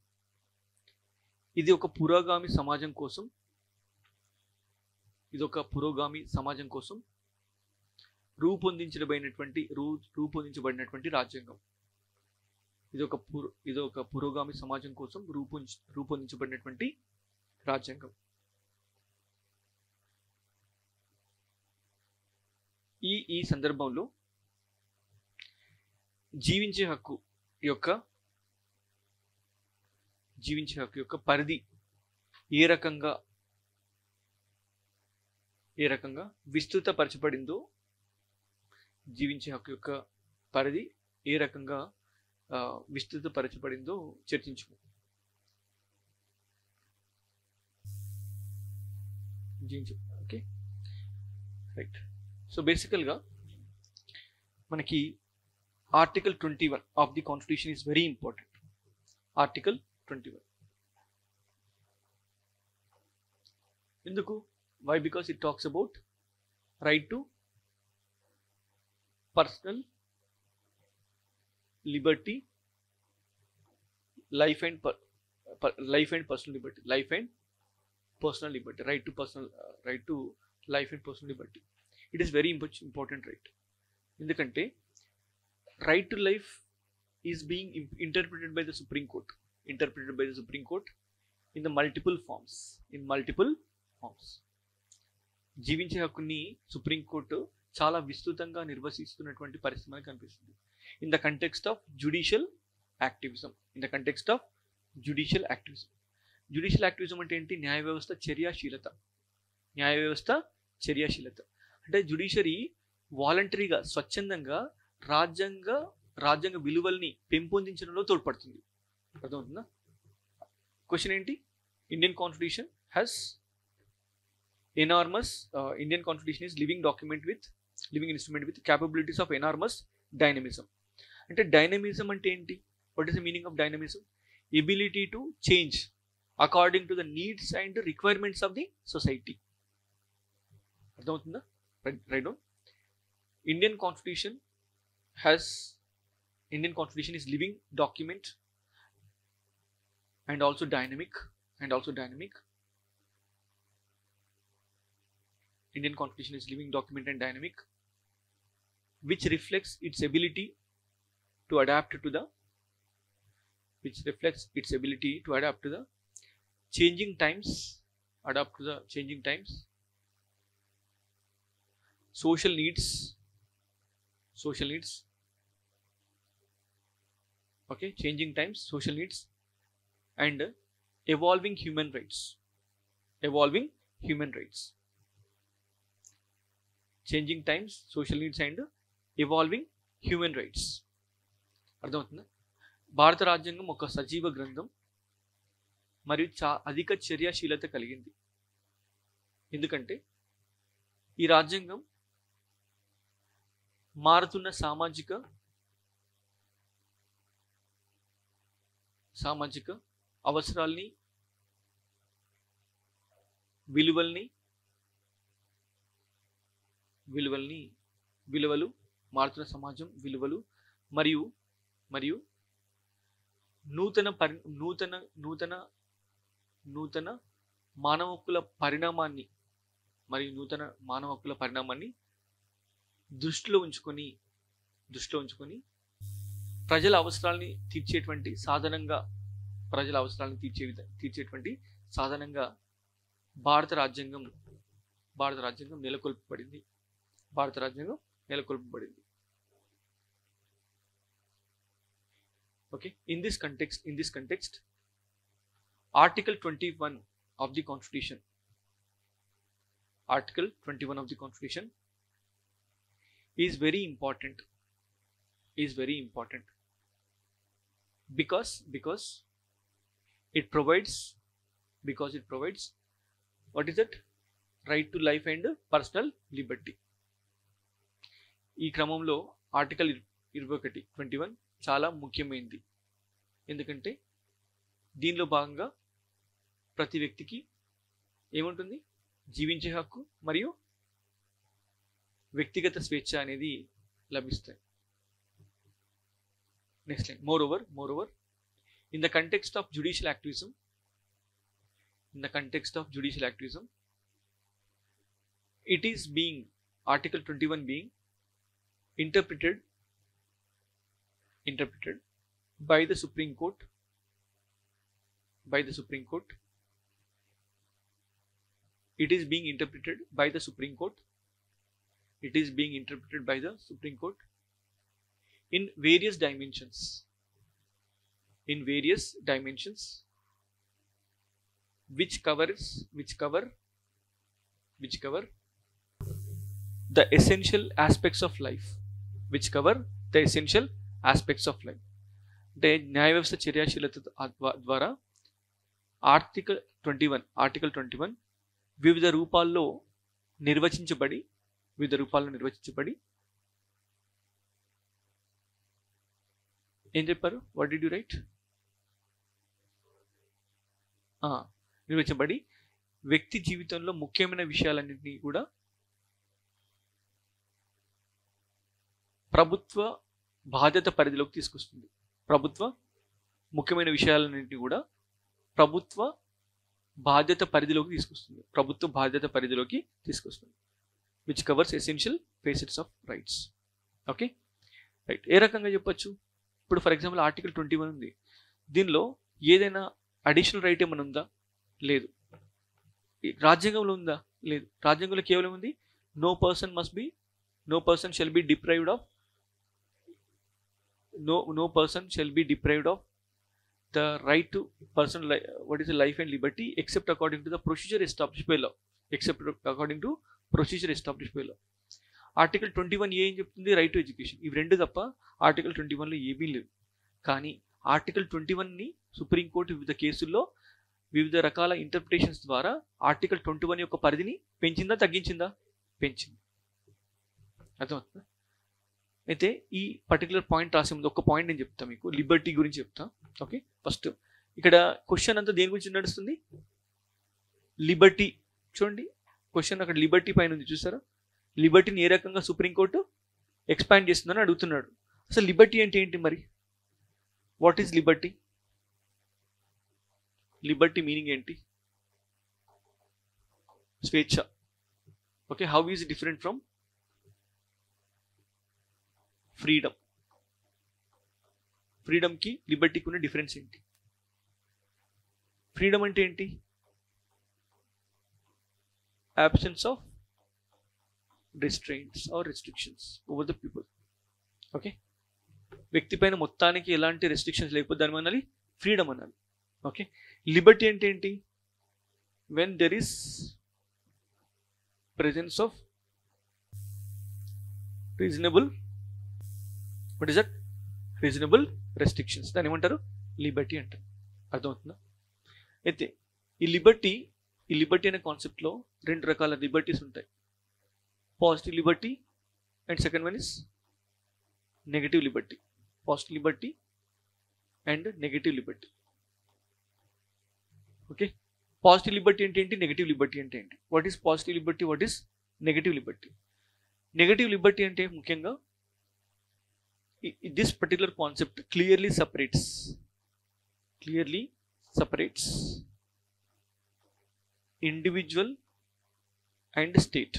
ఇది ఒక పురోగామి సమాజం కోసం రూపొందించబడినటువంటి రాజ్యాంగం. ఇది ఒక పురోగామి సమాజం కోసం రూపొందించబడినటువంటి రాజ్యాంగం. ఈ సందర్భంలో జీవించే హక్కు యొక్క పరిధి ఏ రకంగా విస్తృతపరచబడిందో చర్చించు. Okay, right. సో బేసికల్గా మనకి article 21 of the constitution is very important. Article 21 ఎందుకు? Why? Because it talks about right to personal liberty, life and personal liberty, right to life and personal liberty. It is very important right. ఎందుకంటే right to life is being interpreted by the Supreme Court in the multiple forms. జీవించే హక్కుని supreme court చాలా విస్తృతంగా నిర్వచిస్తున్నటువంటి పరిస్థితి మనకు కనిపిస్తుంది. In the context of judicial activism. Judicial activism అంటే ఏంటి? న్యాయ వ్యవస్థ చర్యాశీలత. అంటే జుడిషియరీ వాలంటరీగా, స్వచ్ఛందంగా రాజ్యాంగ విలువల్ని పెంపొందించడంలో తోడ్పడుతుంది. అర్థమవుతుందా? క్వశ్చన్ ఏంటి? Indian constitution is living instrument with capabilities of enormous dynamism. అంటే డైనమిజం అంటే ఏంటి? What is the meaning of dynamism? Ability to change according to the needs and requirements of the society. అర్థమవుతుందా? Right. Indian constitution is living document and also dynamic. Indian Constitution is living document and dynamic, which reflects its ability to adapt to the changing times, social needs, okay, changing times, social needs and evolving human rights. Changing times, social needs and evolving human rights. అర్థమవుతుందా? భారత రాజ్యాంగం ఒక సజీవ గ్రంథం మరియు అధిక చర్యాశీలత కలిగింది. ఎందుకంటే ఈ రాజ్యాంగం మారుతున్న సామాజిక అవసరాల్ని, విలువలు మారుతున్న సమాజం విలువలు మరియు నూతన మానవ హక్కుల పరిణామాన్ని దృష్టిలో ఉంచుకొని ప్రజల అవసరాలని తీర్చేటువంటి సాధనంగా భారత రాజ్యాంగం నెలకొల్పబడింది. Okay, in this context, Article 21 of the Constitution is very important because it provides what is it? Right to life and personal liberty. ఈ క్రమంలో ఆర్టికల్ 21 చాలా ముఖ్యమైనది. ఎందుకంటే దీనిలో భాగంగా ప్రతి వ్యక్తికి ఏముంటుంది? జీవించే హక్కు మరియు వ్యక్తిగత స్వేచ్ఛ అనేది లభిస్తాయి. Next line, moreover in the context of judicial activism, it is being Article 21 being interpreted by the Supreme Court it is being interpreted by the Supreme Court in various dimensions which cover the essential aspects of life. అంటే న్యాయ వ్యవస్థ చర్యాశీలత ద్వారా article 21 వివిధ రూపాల్లో నిర్వచించబడి ఏం చెప్పారు? What did you write? నిర్వచించబడి వ్యక్తి జీవితంలో ముఖ్యమైన విషయాలన్నింటినీ కూడా ప్రభుత్వ బాధ్యత పరిధిలోకి తీసుకొస్తుంది. ముఖ్యమైన విషయాలన్నింటినీ కూడా ప్రభుత్వ బాధ్యత పరిధిలోకి తీసుకొస్తుంది. Which covers essential facets of rights. Okay right. ఏ రకంగా చెప్పొచ్చు? ఇప్పుడు ఫర్ ఎగ్జాంపుల్ ఆర్టికల్ 21 ఉంది. దీనిలో ఏదైనా అడిషనల్ రైట్ ఏమైనా ఉందా? లేదు. రాజ్యాంగంలో ఉందా? లేదు. రాజ్యాంగంలో కేవలం ఉంది no person shall be deprived of the right to personal what is the life and liberty except according to the procedure established by law. Article 21 ఏం చెప్తుంది? Right to education. ఇవి రెండు తప్ప ఆర్టికల్ 21లో ఏమీ లేవు. కానీ ఆర్టికల్ 21ని సుప్రీంకోర్టు వివిధ కేసుల్లో వివిధ రకాల ఇంటర్ప్రిటేషన్స్ ద్వారా ఆర్టికల్ 21 యొక్క పరిధిని పెంచిందా తగ్గించిందా? పెంచింది. అర్థమవుతుందా? అయితే ఈ పర్టికులర్ పాయింట్ రాసే ముందు ఒక పాయింట్ నేను చెప్తాను మీకు, లిబర్టీ గురించి చెప్తా. ఓకే, ఫస్ట్ ఇక్కడ క్వశ్చన్ అంతా దేని గురించి నడుస్తుంది? లిబర్టీ. చూడండి క్వశ్చన్ అక్కడ లిబర్టీ పైన ఉంది, చూసారా? లిబర్టీని ఏ రకంగా సుప్రీంకోర్టు ఎక్స్పాండ్ చేస్తుందని అడుగుతున్నాడు. అసలు లిబర్టీ అంటే ఏంటి మరి? What is liberty? Liberty meaning ఏంటి? స్వేచ్ఛ. Okay, how is different from ఫ్రీడమ్కి లిబర్టీకి ఉన్న డిఫరెన్స్ ఏంటి? ఫ్రీడమ్ అంటే ఏంటి? absence of restraints or restrictions over the people. Okay, వ్యక్తి పైన మొత్తానికి ఎలాంటి రెస్ట్రిక్షన్స్ లేకపోతే దాని అనాలి ఫ్రీడమ్ అనాలి. ఓకే, లిబర్టీ అంటే ఏంటి? When there is presence of reasonable restrictions, దాన్ని ఏమంటారు? లిబర్టీ అంటారు. అర్థమవుతుందా? అయితే ఈ లిబర్టీ అనే కాన్సెప్ట్లో రెండు రకాల లిబర్టీస్ ఉంటాయి. Positive Liberty and second one is negative Liberty. Positive Liberty and negative Liberty. Okay, positive liberty అంటే ఏంటి? నెగటివ్ లిబర్టీ అంటే ఏంటి? What is positive Liberty? What is negative Liberty? Negative liberty అంటే ముఖ్యంగా this particular concept clearly separates individual and state.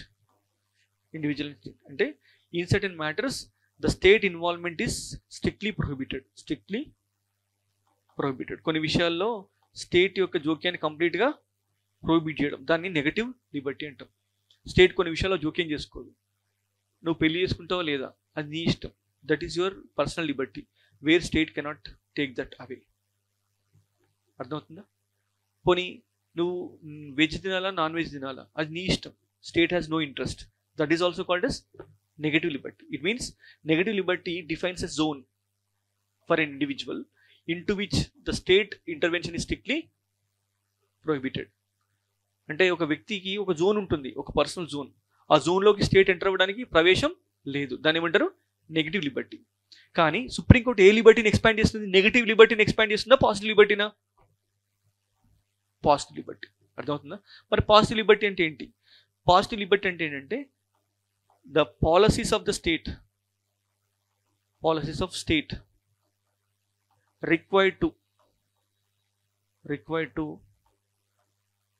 అంటే in certain matters the state involvement is strictly prohibited. కొన్ని విషయాల్లో state యొక్క జోక్యాన్ని కంప్లీట్గా ప్రొహిబిట్ చేయడం, దాన్ని నెగటివ్ లిబర్టీ అంటాం. స్టేట్ కొన్ని విషయాల్లో జోక్యం చేసుకోదు. నువ్వు పెళ్లి చేసుకుంటావా లేదా అది నీ ఇష్టం. That is your personal Liberty wear state cannot take that away. అర్థమవుతుందా? పోనీ నువ్వు వెజ్ తినాలా నాన్ వెజ్ తినాలా అది నీ ఇష్టం. State has no interest. That is also called as negative liberty. It means negative liberty defines a zone for an individual into which the state intervention is strictly prohibited. అంటే ఒక వ్యక్తికి ఒక zone ఉంటుంది, ఒక పర్సనల్ జోన్. ఆ జోన్లోకి state enter అవ్వడానికి ప్రవేశం లేదు. దాన్ని ఏమంటారు? Negative liberty. కానీ సుప్రీంకోర్టు ఏ లిబర్టీని ఎక్స్పాండ్ చేస్తుంది? నెగటివ్ లిబర్టీని ఎక్స్పాండ్ చేస్తుందా పాజిటివ్ లిబర్టీనా? Positive liberty. అర్థమవుతుందా? మరి పాజిటివ్ లిబర్టీ అంటే ఏంటి? పాజిటివ్ లిబర్టీ అంటే ఏంటంటే the policies of the state policies of state required to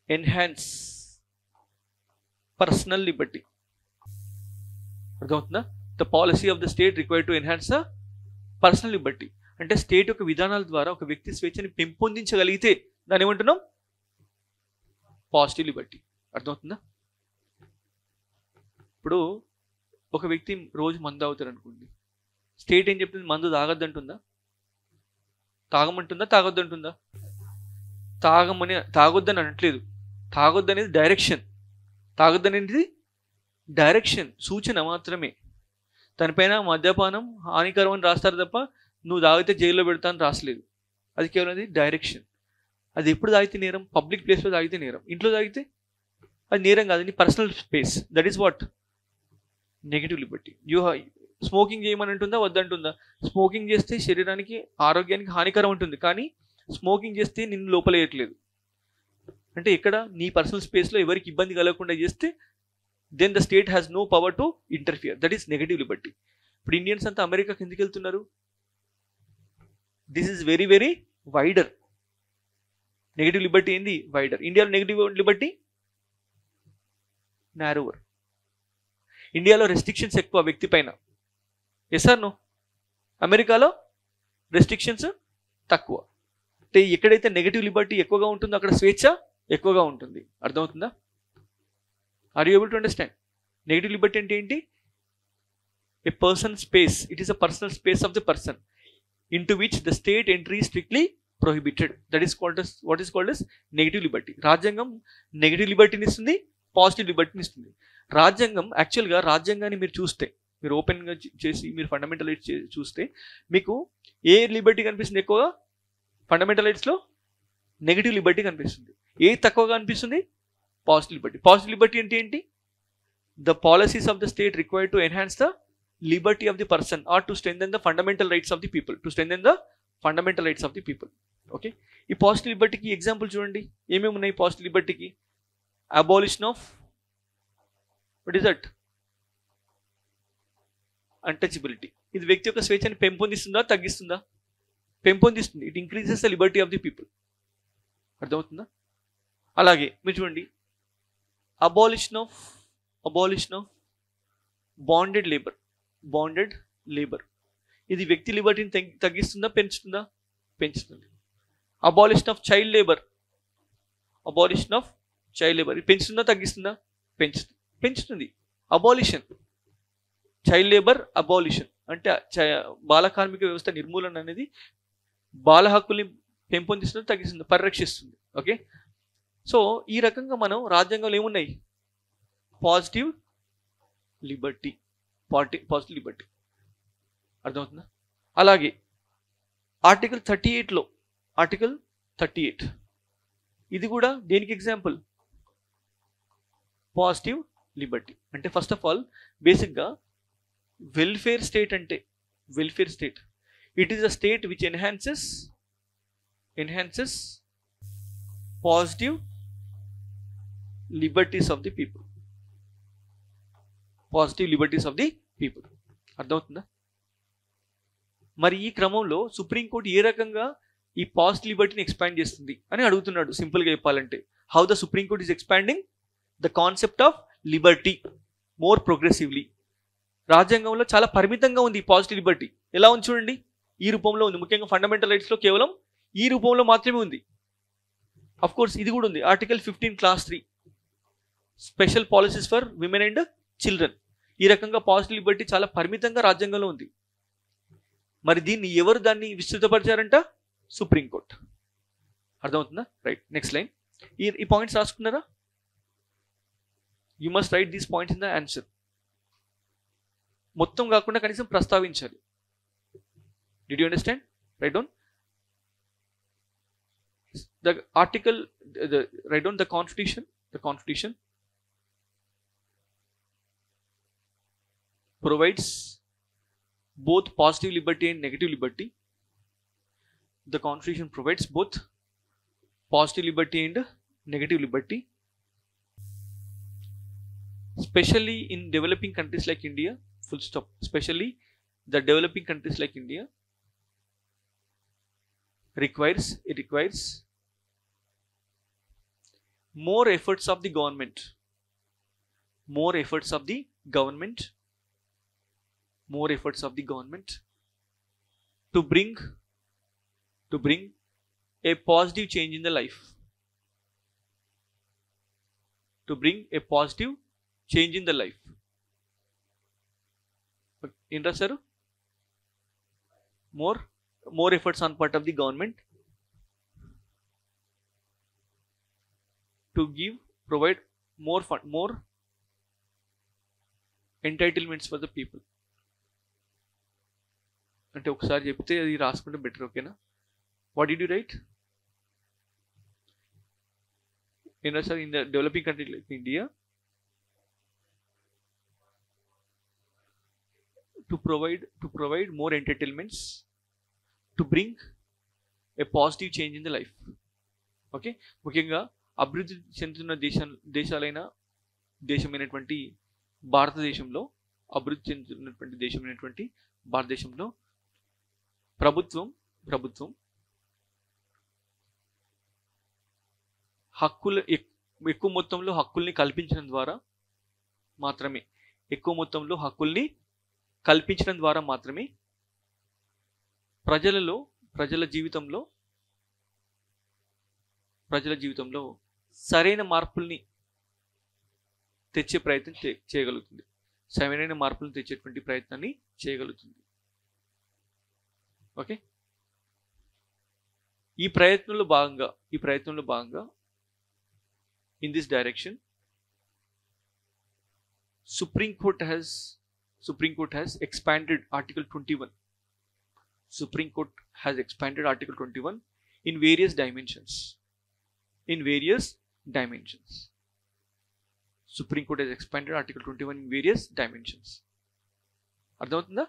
enhance personal liberty. అర్థమవుతుందా? The policy of the state required to enhance the personal liberty. అంటే state యొక్క విధానాల ద్వారా ఒక వ్యక్తి స్వేచ్ఛని పెంపొందించగలిగితే దాన్ని ఏమంటున్నాం? Positive liberty. అర్థమవుతుందా? ఇప్పుడు ఒక వ్యక్తి రోజు మందు తాగుతారు అనుకోండి, స్టేట్ ఏం చెప్తుంది? మందు తాగొద్దంటుందా? తాగమంటుందా? తాగొద్దంటుందా? తాగొద్దని అనట్లేదు. తాగొద్దనేది డైరెక్షన్. తాగొద్దనేది డైరెక్షన్, సూచన మాత్రమే. దానిపైన మద్యపానం హానికరం అని రాస్తారు తప్ప నువ్వు తాగితే జైల్లో పెడతా అని రాసలేదు. అది కేవలం అది డైరెక్షన్. అది ఎప్పుడు తాగితే నేరం? పబ్లిక్ ప్లేస్లో తాగితే నేరం. ఇంట్లో తాగితే అది నేరం కాదు, నీ personal space. That is what negative Liberty. Smoking చేయమని అంటుందా? వద్దంటుందా? స్మోకింగ్ చేస్తే శరీరానికి ఆరోగ్యానికి హానికరం ఉంటుంది, కానీ స్మోకింగ్ చేస్తే నిన్ను లోపలేయట్లేదు. అంటే ఇక్కడ నీ పర్సనల్ స్పేస్లో ఎవరికి ఇబ్బంది కలగకుండా చేస్తే then the state has no power to interfere. That is negative liberty. ఇప్పుడు ఇండియన్స్ అంతా అమెరికాకి ఎందుకు వెళ్తున్నారు? This is very very wider. Negative liberty ఏంది? వైడర్. ఇండియాలో నెగటివ్ లిబర్టీ నారోవర్. ఇండియాలో రెస్ట్రిక్షన్స్ ఎక్కువ వ్యక్తి పైన. Yes or no? అమెరికాలో రెస్ట్రిక్షన్స్ తక్కువ. అంటే ఎక్కడైతే నెగటివ్ లిబర్టీ ఎక్కువగా ఉంటుందో అక్కడ స్వేచ్ఛ ఎక్కువగా ఉంటుంది. అర్థమవుతుందా? Are you able to understand? Negative liberty అంటే ఏంటి? A person space. It is a personal space of the person into which the state entry is strictly prohibited. That is called as what is called as negative liberty. రాజ్యాంగం negative లిబర్టీని ఇస్తుంది, positive లిబర్టీని ఇస్తుంది. రాజ్యాంగం యాక్చువల్గా రాజ్యాంగాన్ని మీరు చూస్తే, మీరు ఓపెన్గా చేసి మీరు ఫండమెంటల్ రైట్స్ చూస్తే మీకు ఏ లిబర్టీ కనిపిస్తుంది? ఎక్కువగా ఫండమెంటల్ రైట్స్లో నెగటివ్ లిబర్టీ కనిపిస్తుంది. ఏ తక్కువగా అనిపిస్తుంది? Positive Liberty. పాజిటివ్ లిబర్టీ అంటే ఏంటి? The policies of the state required to enhance the liberty of the person or to strengthen the fundamental rights of the people. To strengthen the fundamental rights of the people. Okay. ఈ positive లిబర్టీకి example చూడండి. ఏమేమి ఉన్నాయి positive లిబర్టీకి? Abolition of what is that? Untouchability. ఇది వ్యక్తి యొక్క స్వేచ్ఛని పెంపొందిస్తుందా తగ్గిస్తుందా? పెంపొందిస్తుంది. It increases the liberty of the people. అర్థమవుతుందా? అలాగే మీరు చూడండి, అబాలిషన్ ఆఫ్ బాండెడ్ లేబర్. ఇది వ్యక్తి లిబర్టీని తగ్గిస్తుందా పెంచుతుందా? పెంచుతుంది. Abolition of child labour. ఇది పెంచుతుందా తగ్గిస్తుందా? పెంచుతుంది. అబాలిషన్ చైల్డ్ లేబర్, అబాలిషన్ అంటే బాల కార్మిక వ్యవస్థ నిర్మూలన అనేది బాల హక్కుల్ని పెంపొందిస్తుందా తగ్గిస్తుందా? పరిరక్షిస్తుంది. ఓకే. సో ఈ రకంగా మనం రాజ్యాంగంలో ఏమున్నాయి? Positive liberty. అర్థమవుతుందా? అలాగే ఆర్టికల్ 38 ఇది కూడా దేనికి ఎగ్జాంపుల్? Positive liberty. అంటే ఫస్ట్ ఆఫ్ ఆల్ బేసిక్గా welfare state it is a state which enhances positive liberties of the people. అర్థమవుతుందా? మరి ఈ క్రమంలో సుప్రీంకోర్టు ఏ రకంగా ఈ పాజిటివ్ లిబర్టీని ఎక్స్పాండ్ చేస్తుంది అని అడుగుతున్నాడు. సింపుల్గా చెప్పాలంటే, how the supreme court is expanding the concept of Liberty more progressively. రాజ్యాంగంలో చాలా పరిమితంగా ఉంది ఈ పాజిటివ్ లిబర్టీ. ఎలా ఉంది చూడండి, ఈ రూపంలో ఉంది. ముఖ్యంగా ఫండమెంటల్ రైట్స్లో కేవలం ఈ రూపంలో మాత్రమే ఉంది. అఫ్ కోర్స్ ఇది కూడా ఉంది. Article 15 class 3 special policies for women and children. ఈ రకంగా పాజిటివ్ లిబర్టీ చాలా పరిమితంగా రాజ్యాంగంలో ఉంది. మరి ఎవరు దాన్ని విస్తృతపరిచారంట? సుప్రీంకోర్టు. అర్థమవుతుందా? రైట్. Next line. ఈ పాయింట్స్ రాసుకున్నారా? You must write these points in the answer. మొత్తం కాకుండా కనీసం ప్రస్తావించాలి. Did you understand? Write down the article, write down the constitution provides both positive liberty and negative liberty. The constitution provides both positive liberty and negative liberty, especially in developing countries like India. Full stop. Especially the developing countries like India requires more efforts of the government, more efforts of the government to bring a positive change in the life, to bring a positive change in the life. ఏం రాశారు? more efforts on part of the government to provide more fund, more entitlements for the people. అంటే ఒకసారి చెప్తే అది రాసుకుంటే better. ఓకేనా? What did you right? ఏం రాశారు? In the developing country like India to provide more entertainments to bring a positive change in the life. Okay, ముఖ్యంగా అభివృద్ధి చెందుతున్న దేశమైనటువంటి భారతదేశంలో, అభివృద్ధి చెందుతున్నటువంటి దేశమైనటువంటి భారతదేశంలో ప్రభుత్వం హక్కులు ఎక్కువ మొత్తంలో హక్కుల్ని కల్పించడం ద్వారా మాత్రమే ప్రజల జీవితంలో సరైన మార్పుల్ని తెచ్చే ప్రయత్నం చేయగలుగుతుంది. సరైన మార్పులను తెచ్చేటువంటి ప్రయత్నాన్ని చేయగలుగుతుంది. ఓకే, ఈ ప్రయత్నంలో భాగంగా in this direction Supreme Court has expanded Article 21. Supreme Court has expanded Article 21 in various dimensions. Supreme Court has expanded Article 21 in various dimensions. అర్థమవుతుందా?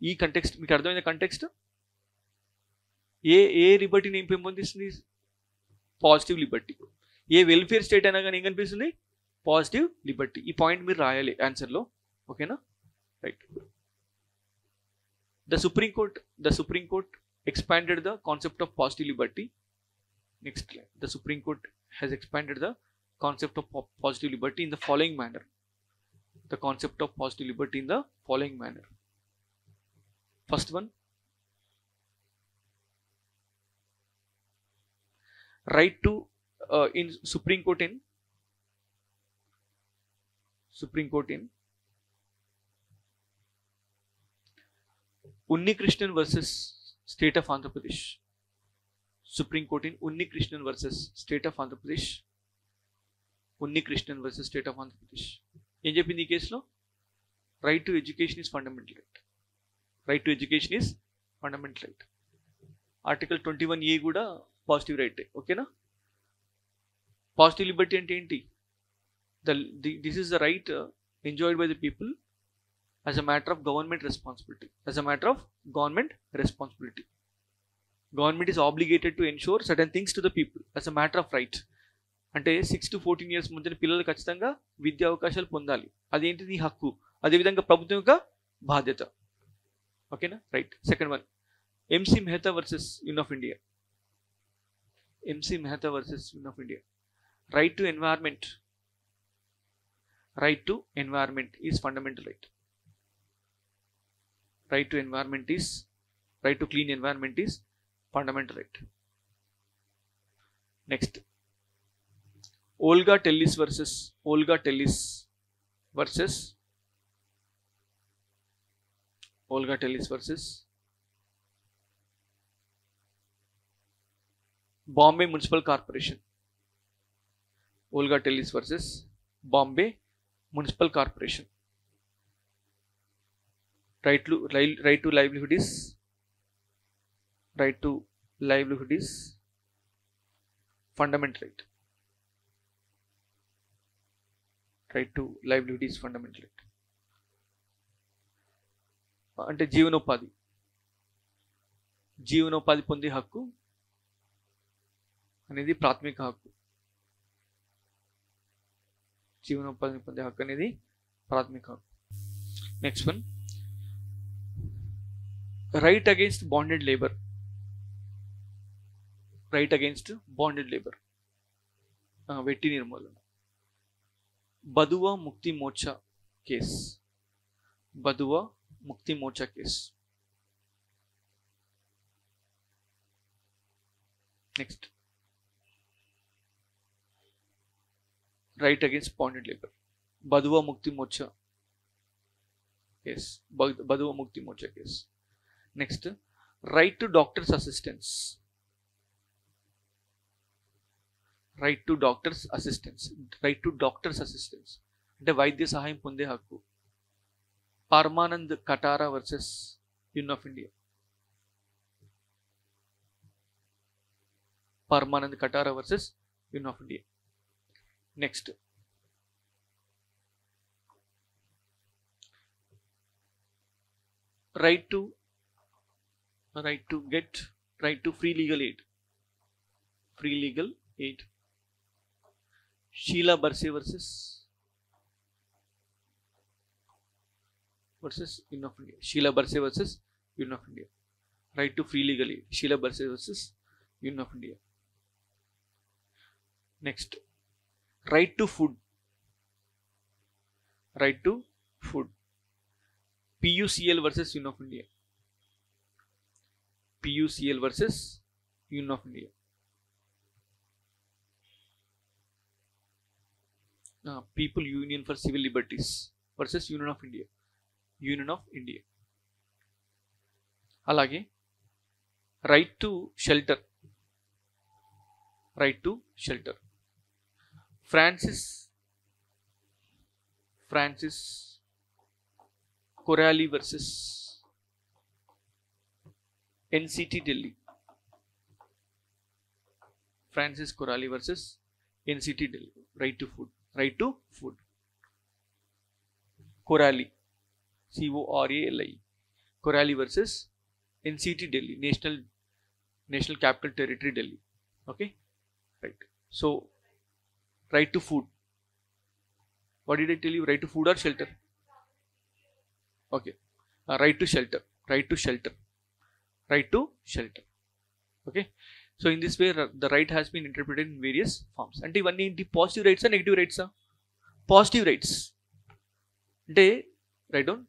ఈ కంటెక్స్ట్ మీకు అర్థమైందా? కంటెక్స్ట్ ఏ లిబర్టీని ఏం పెంపొందిస్తుంది? Positive liberty. ఏ వెల్ఫేర్ స్టేట్ అయినా కానీ ఏం కనిపిస్తుంది? Positive Liberty. ఈ పాయింట్ మీరు రాయాలి ఆన్సర్లో. ఓకేనా? Right. The Supreme Court expanded the concept of positive liberty. Next line. The Supreme Court has expanded the concept of positive liberty in the following manner. The concept of positive liberty in the following manner. First one, right to in Supreme Court in Unnikrishnan versus State of Andhra Pradesh. Supreme Court in Unnikrishnan versus State of Andhra Pradesh. Unnikrishnan versus State of Andhra Pradesh. ఏం చెప్పింది ఈ కేసులో? Right to education is fundamental right. Right to education is fundamental right. Article 21A కూడా positive రైటే. ఓకేనా? Positive liberty అంటే ఏంటి? This is the right enjoyed by the people as a matter of government responsibility. Government is obligated to ensure certain things to the people as a matter of right. అంటే 6 to 14 years మధ్యన పిల్లలు ఖచ్చితంగా విద్యా అవకాశాలు పొందాలి. అదేంటి? నీ హక్కు. అదేవిధంగా ప్రభుత్వం యొక్క బాధ్యత. ఓకేనా? Right. Second one, MC Mehta versus Union of India. Right to environment. Right to environment is fundamental right. Right to clean environment is fundamental right. Next, Olga Tellis versus Bombay Municipal Corporation. Olga Tellis versus Bombay Municipal Corporation. Right to livelihood is fundamental right. Right to livelihood is fundamental right. అంటే జీవనోపాధి పొందే హక్కు అనేది ప్రాథమిక హక్కు. జీవనోపాధిని పొందే హక్కు అనేది ప్రాథమిక హక్కు. Next one, right against bonded labour, right against bonded labour, వెట్టి నిర్మూలన. Bandhua Mukti Morcha case, Bandhua Mukti Morcha case. Next right against bonded labour, Bandhua Mukti Morcha case, Bandhua Mukti Morcha case. Next right to doctors assistance, right to doctors assistance, right to doctors assistance అంటే వైద్య సహాయం పొందే హక్కు. Paramanand Katara versus union of India, Paramanand Katara versus union of India. Next right to get right to free legal aid, free legal aid. Sheila Barse versus Union of India, Sheila Barse versus Union of India. Right to free legal aid, Sheila Barse versus Union of India. Next right to food, right to food. PUCL versus Union of India, PUCL versus Union of India. People Union for Civil Liberties versus Union of India, Union of India. అలాగే right to shelter, right to shelter. Francis Coralie versus NCT Delhi, Francis Corali versus NCT Delhi. Right to food, right to food. Corali, CORALI, Corali versus NCT Delhi, National Capital Territory Delhi. Okay, right. So right to food. What did I tell you? Right to food or shelter? Okay, right to shelter, right to shelter, right to shelter. Okay, so in this way the right has been interpreted in various forms. అంటే ఇవన్నీ ఏంటి? Positive రైట్సా నెగిటివ్ రైట్సా? Positive rights అంటే write down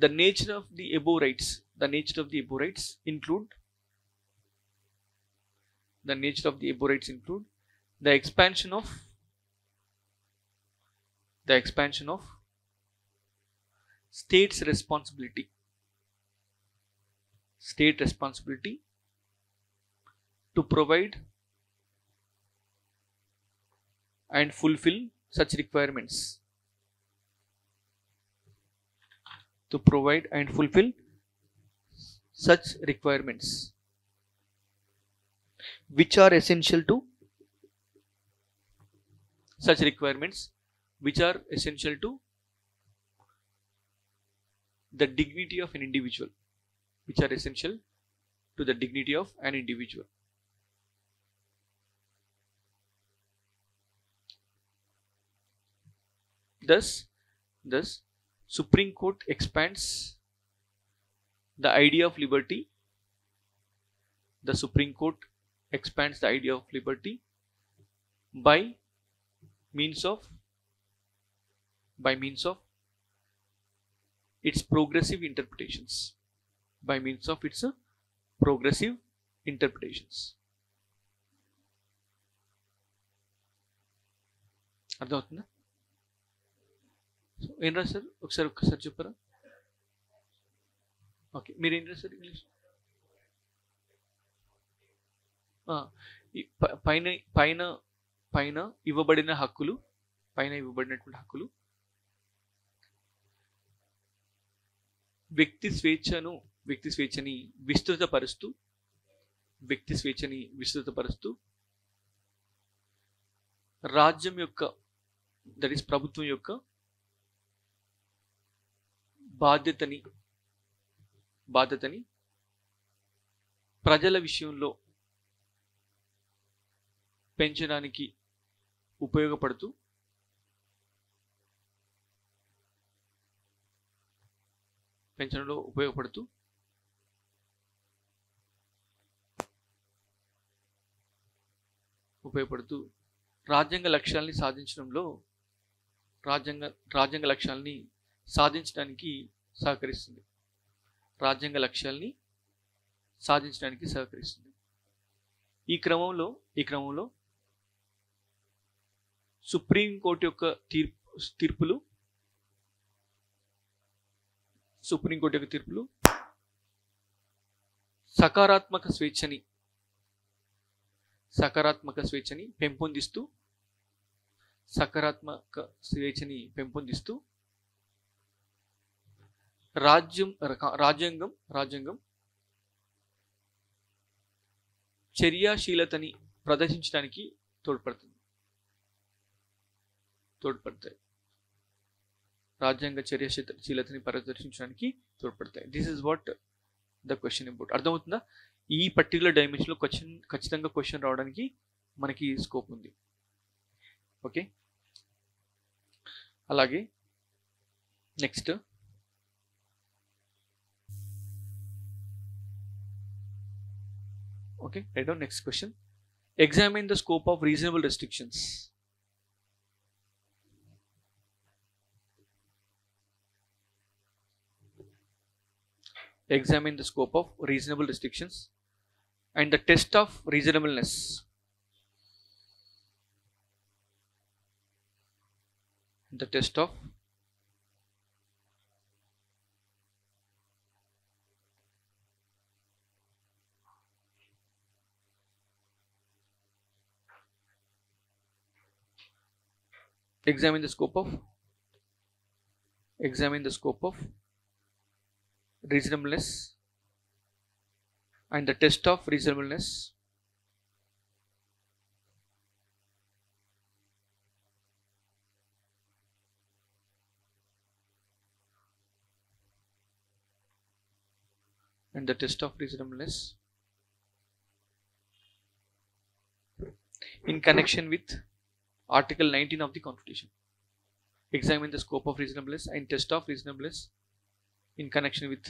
the nature of the above rights, the nature of the above rights include, the nature of the above rights include the expansion of state's responsibility, state responsibility to provide and fulfill such requirements, to provide and fulfill such requirements which are essential to, such requirements which are essential to the dignity of an individual, which are essential to the dignity of an individual. Thus Supreme Court expands the idea of liberty. The Supreme Court expands the idea of liberty by means of its progressive interpretations, by means of its progressive interpretations. అర్థమవుతుందా? ఏం రాశారు ఒకసారి చెప్పరా? Okay, మీరు ఏం రాశారు English? పైన ఇవ్వబడిన హక్కులు, పైన ఇవ్వబడినటువంటి హక్కులు వ్యక్తి స్వేచ్ఛని విస్తృతపరుస్తూ రాజ్యం యొక్క, దట్ ఈస్ ప్రభుత్వం యొక్క బాధ్యతని ప్రజల విషయంలో పెంచడానికి ఉపయోగపడుతూ పెంచడంలో ఉపయోగపడుతూ రాజ్యాంగ లక్ష్యాల్ని సాధించడానికి సహకరిస్తుంది. రాజ్యాంగ లక్ష్యాల్ని సాధించడానికి సహకరిస్తుంది. ఈ క్రమంలో సుప్రీంకోర్టు యొక్క తీర్పులు సకారాత్మక స్వేచ్ఛని పెంపొందిస్తూ రాజ్యాంగం చర్యాశీలతని ప్రదర్శించడానికి తోడ్పడతాయి. రాజ్యాంగ చర్యాశీలతని ప్రదర్శించడానికి తోడ్పడతాయి. This is what the question about. అర్థమవుతుందా? ఈ పర్టికులర్ డైమెన్షన్లో ఖచ్చితంగా క్వశ్చన్ రావడానికి మనకి స్కోప్ ఉంది. ఓకే, అలాగే next write down next question. Examine the scope of reasonable restrictions. Examine the scope of reasonable restrictions and the test of reasonableness. The test of examine the scope of reasonableness and the test of reasonableness in connection with Article 19 of the Constitution. Examine the scope of reasonableness and test of reasonableness in connection with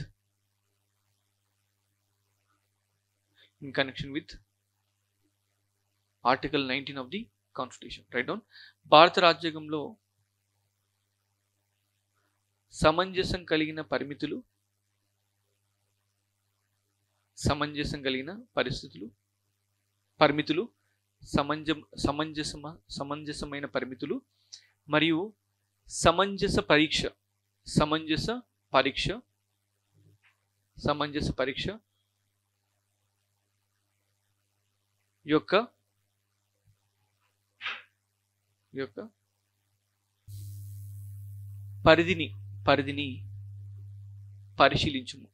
Article 19 of the Constitution. Write down. భారత రాజ్యాంగంలో సమంజసం కలిగిన పరిమితులు సమంజసమైన పరిమితులు మరియు సమంజస పరీక్ష యొక్క పరిధిని పరిశీలించుము.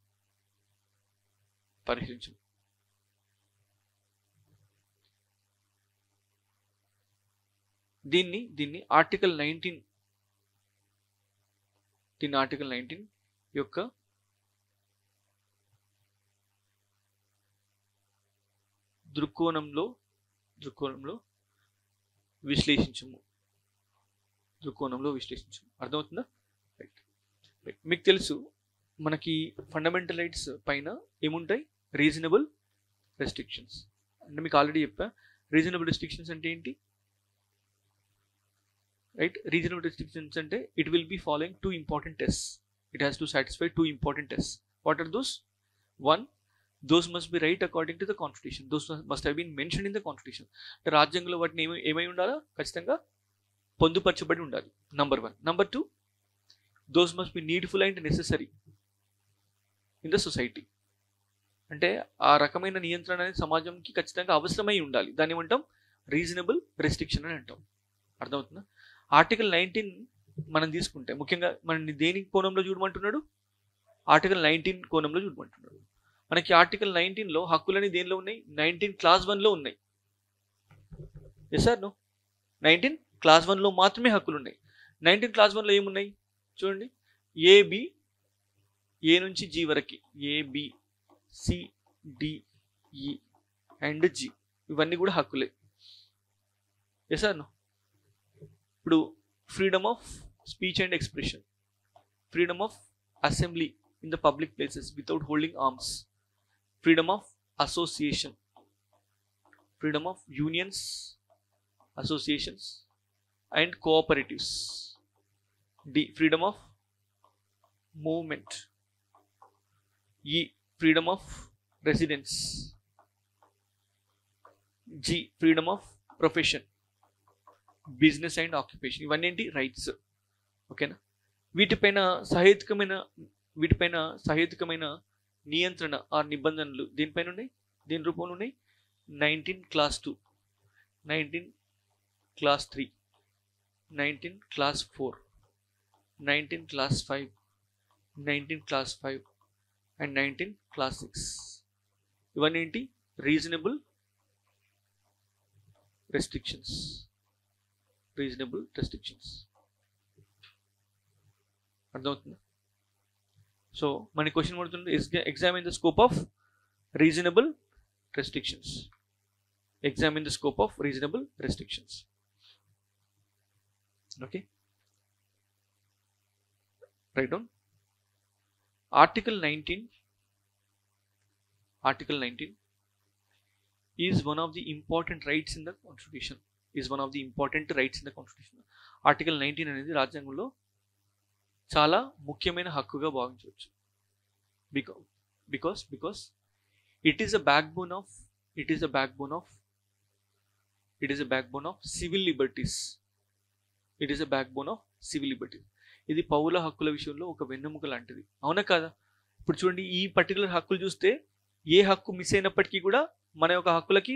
దీన్ని ఆర్టికల్ 19 యొక్క దృక్కోణంలో విశ్లేషించము. అర్థమవుతుందా? రైట్. మీకు తెలుసు మనకి ఫండమెంటల్ రైట్స్ పైన ఏముంటాయి? రీజనబుల్ రెస్ట్రిక్షన్స్ అంటే మీకు ఆల్రెడీ చెప్పా. రీజనబుల్ రెస్ట్రిక్షన్స్ అంటే ఏంటి? రైట్. రీజనబుల్ రెస్ట్రిక్షన్స్ అంటే it will be following 2 important tests. It has to satisfy 2 important tests. What are those? 1, those must be right according to the Constitution. Those must have been mentioned in the Constitution. అంటే రాజ్యాంగంలో వాటిని ఏమై ఉండాలా? ఖచ్చితంగా పొందుపరచబడి ఉండాలి. Number 1. Number 2, those must be needful and necessary in the society. అంటే ఆ రకమైన నియంత్రణ అనేది సమాజంకి ఖచ్చితంగా అవసరమై ఉండాలి. దాన్ని ఏమంటాం? రీజనబుల్ రెస్ట్రిక్షన్ అని అంటాం. అర్థమవుతుందా? ఆర్టికల్ 19 మనం తీసుకుంటే ముఖ్యంగా మనని దేని కోణంలో చూడమంటున్నాడు? ఆర్టికల్ 19 కోణంలో చూడమంటున్నాడు. మనకి ఆర్టికల్ 19లో హక్కులని దేనిలో ఉన్నాయి? 19 Clause 1లో ఉన్నాయి. Yes sir no? 19 Clause 1లో మాత్రమే హక్కులు ఉన్నాయి. 19 Clause 1లో ఏమున్నాయి చూడండి. ఏ నుంచి జీ వరకు, ABCDE అండ్ G ఇవన్నీ కూడా హక్కులే. Yes sir no? ఇప్పుడు freedom of speech and expression, freedom of assembly in the public places without holding arms. Freedom of association, freedom of unions, associations and cooperatives. D, freedom of movement. E, freedom of residence. G, freedom of profession, business and occupation. ఇవన్నీ ఏంటి rights. ఓకేనా? వీటిపైన సహేతుకమైన నియంత్రణ ఆ నిబంధనలు దీనిపైన ఉన్నాయి, దీని రూపంలో ఉన్నాయి. 19 class 2, 19 class 3, 19 class 4, 19 class 5, 19 class 5 and 19 class 6. ఇవన్నీ ఏంటి? Reasonable restrictions. Reasonable restrictions. అర్థమవుతుందా? సో మన క్వశ్చన్ పడుతుంది, examine the scope of reasonable restrictions. Examine the scope of reasonable restrictions. Okay, write down. Article 19 is one of the important rights in the Constitution. Article 19 అనేది రాజ్యాంగంలో చాలా ముఖ్యమైన హక్కుగా భావించవచ్చు. Because it is a backbone of civil liberties. ఇది పౌర హక్కుల విషయంలో ఒక వెన్నెముక లాంటిది. అవునా కాదా? ఇప్పుడు చూడండి, ఈ పర్టికులర్ హక్కులు చూస్తే ఏ హక్కు మిస్ అయినప్పటికీ కూడా మన యొక్క హక్కులకి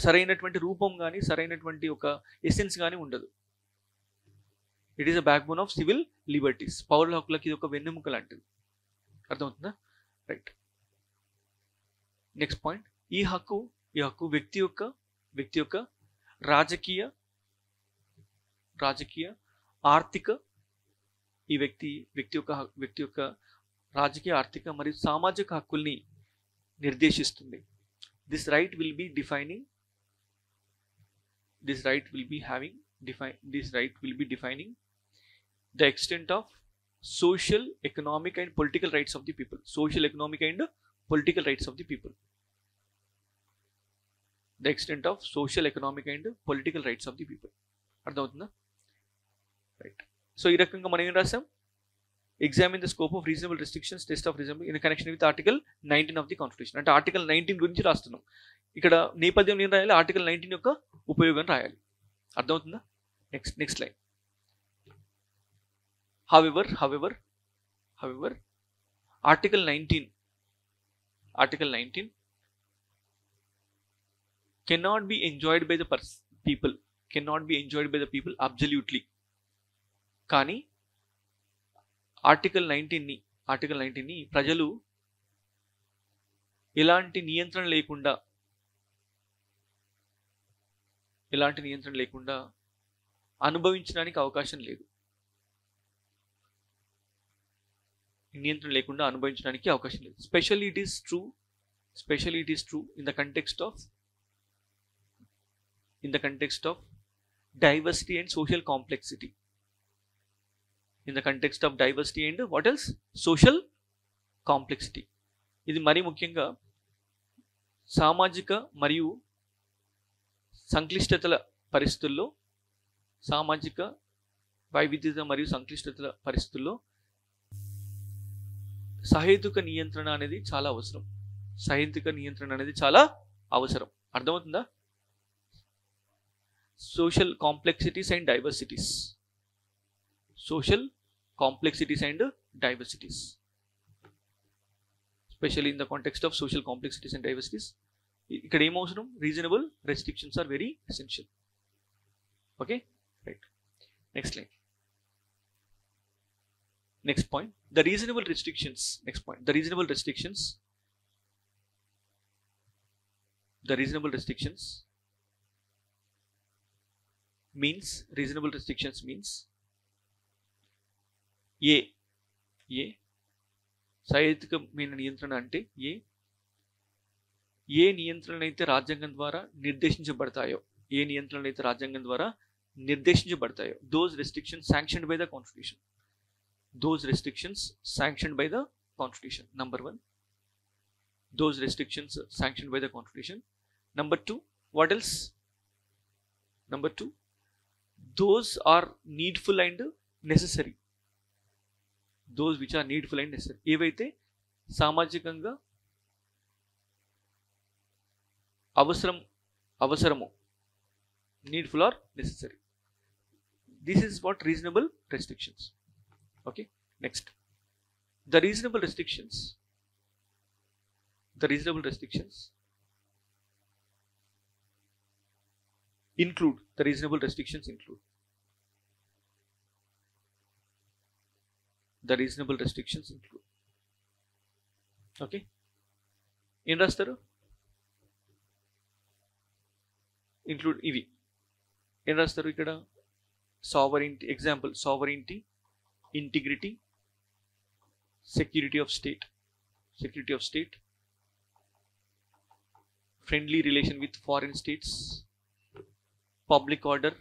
సరైనటువంటి రూపం కానీ సరైనటువంటి ఒక ఎసెన్స్ కానీ ఉండదు. It is a back bone of civil liberties. పౌరుల హక్కులకి ఇది ఒక వెన్నెముక లాంటిది. అర్థమవుతుందా? రైట్. నెక్స్ట్ పాయింట్, ఈ హక్కు వ్యక్తి యొక్క రాజకీయ ఆర్థిక ఈ వ్యక్తి యొక్క రాజకీయ ఆర్థిక మరియు సామాజిక హక్కుల్ని నిర్దేశిస్తుంది. This right will be defining the extent of social, economic and political rights of the people. The extent of social, economic and political rights of the people. అర్థమవుతుందా? రైట్. సో ఈ రకంగా మనం ఏం రాసాం? Examine the scope of reasonable restrictions, test of reasonable in connection with article 19 of the constitution. అంటే article 19 గురించి రాస్తున్నాం. ఇక్కడ నేపథ్యం ఏం రాయాలి? ఆర్టికల్ 19 యొక్క ఉపయోగం రాయాలి. అర్థమవుతుందా? Next line. However, Article 19 cannot be enjoyed by the people absolutely. కానీ ఆర్టికల్ 19ని ప్రజలు ఎలాంటి నియంత్రణ లేకుండా అనుభవించడానికి అవకాశం లేదు. Especially it is true in the context of diversity and social complexity. What else? Social complexity. ఇది మరీ ముఖ్యంగా సామాజిక మరియు సంక్లిష్టతల పరిస్థితుల్లో సహేతుక నియంత్రణ అనేది చాలా అవసరం. అర్థమవుతుందా? Social complexities and diversities especially in the context of social complexities and diversities. ఇక్కడ ఏం అవసరం? Reasonable restrictions are very essential. Okay, right. Next line. Next point, the reasonable restrictions. The reasonable restrictions means సహేతుకమైన నియంత్రణ అంటే ఏ నియంత్రణ అయితే రాజ్యాంగం ద్వారా నిర్దేశించబడతాయో those restrictions sanctioned by the constitution. those restrictions sanctioned by the constitution. Number 1, those restrictions sanctioned by the constitution. Number 2, what else? Number 2, those are needful and necessary. Those which are needful and necessary. ఏవైతే సామాజికంగా అవసరము, needful or necessary. This is what reasonable restrictions. Okay, next, the reasonable restrictions include okay, ఏం రాస్తారు? Include ఇవి ఏం రాస్తారు ఇక్కడ? Sovereignty, example sovereignty, integrity, security of state, friendly relation with foreign states, public order,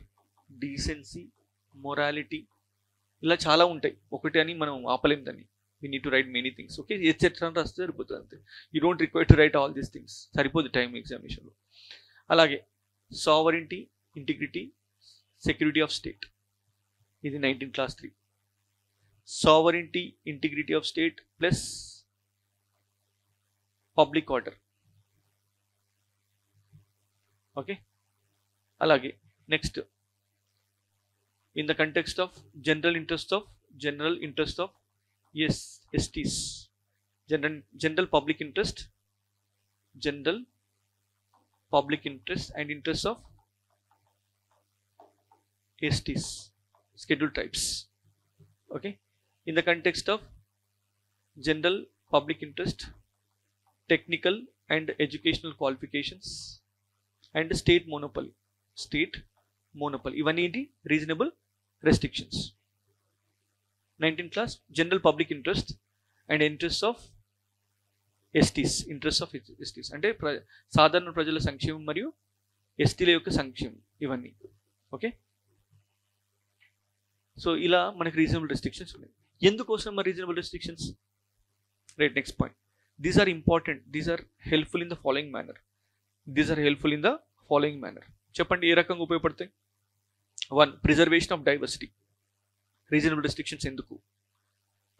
decency, morality, ఇలా చాలా ఉంటాయి. ఒకటి అని మనం ఆపలేం దాన్ని. We need to right many things. Okay, etcetera అని రాస్తే సరిపోతుంది అంతే. You don't require to right all these things. సరిపోదు టైం ఎగ్జామినేషన్లో. అలాగే sovereignty, integrity, security of state, ఇది 19 class 3. Sovereignty, integrity of state plus public order. Okay, అలాగే next, in the context of general interest of STs, general public interest and interest of STs, scheduled tribes. Okay, in the context of general public interest, technical and educational qualifications and state monopoly. ఇవన్నీ ఏంటి? Reasonable restrictions. 19th class, general public interest and interest of STs, అంటే సాధారణ ప్రజల సంక్షేమం మరియు ఎస్టీల యొక్క సంక్షేమం, ఇవన్నీ. ఓకే, సో ఇలా మనకి రీజనబుల్ రెస్ట్రిక్షన్స్ ఉన్నాయి. ఎందుకోసం మరి reasonable restrictions? Right, next point. These are important, these are helpful in the following manner. చెప్పండి ఏ రకంగా ఉపయోగపడతాయి? 1, preservation of diversity. Reasonable restrictions ఎందుకు?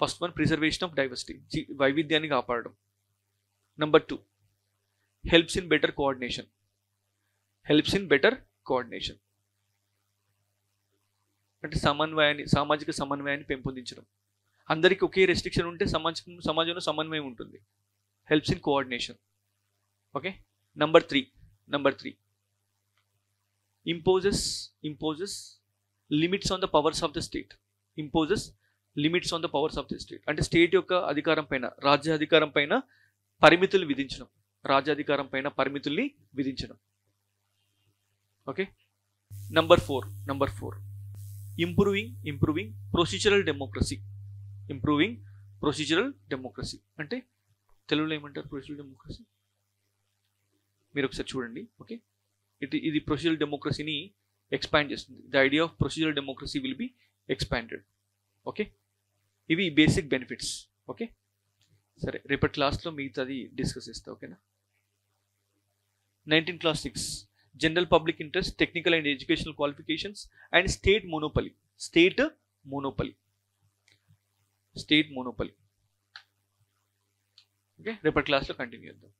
First one, preservation of diversity, వైవిధ్యాన్ని కాపాడడం. Number 2, helps in better coordination, అంటే సామాజిక సమన్వయాన్ని పెంపొందించడం. అందరికీ ఒకే రెస్ట్రిక్షన్ ఉంటే సమాజంలో సమన్వయం ఉంటుంది. Helps in coordination. Okay, number 3, imposes limits on the powers of the state. అంటే స్టేట్ యొక్క అధికారం పైన, రాజ్యాధికారం పైన పరిమితుల్ని విధించడం. Okay, number 4, improving procedural democracy. అంటే తెలుగులో ఏమంటారు ప్రొసీజరల్ డెమోక్రసీ? మీరు ఒకసారి చూడండి. ఓకే, ఇది ప్రొసీజరల్ డెమోక్రసీని ఎక్స్పాండ్ చేస్తుంది. The idea of procedural democracy will be expanded. Okay, ఇవి బేసిక్ బెనిఫిట్స్. ఓకే, సరే, రేపటి క్లాస్లో మిగతాది డిస్కస్ చేస్తా. ఓకేనా? 19th class 6, general public interest, technical and educational qualifications and state monopoly. Okay, రేపటి క్లాస్లో కంటిన్యూ చేద్దాం.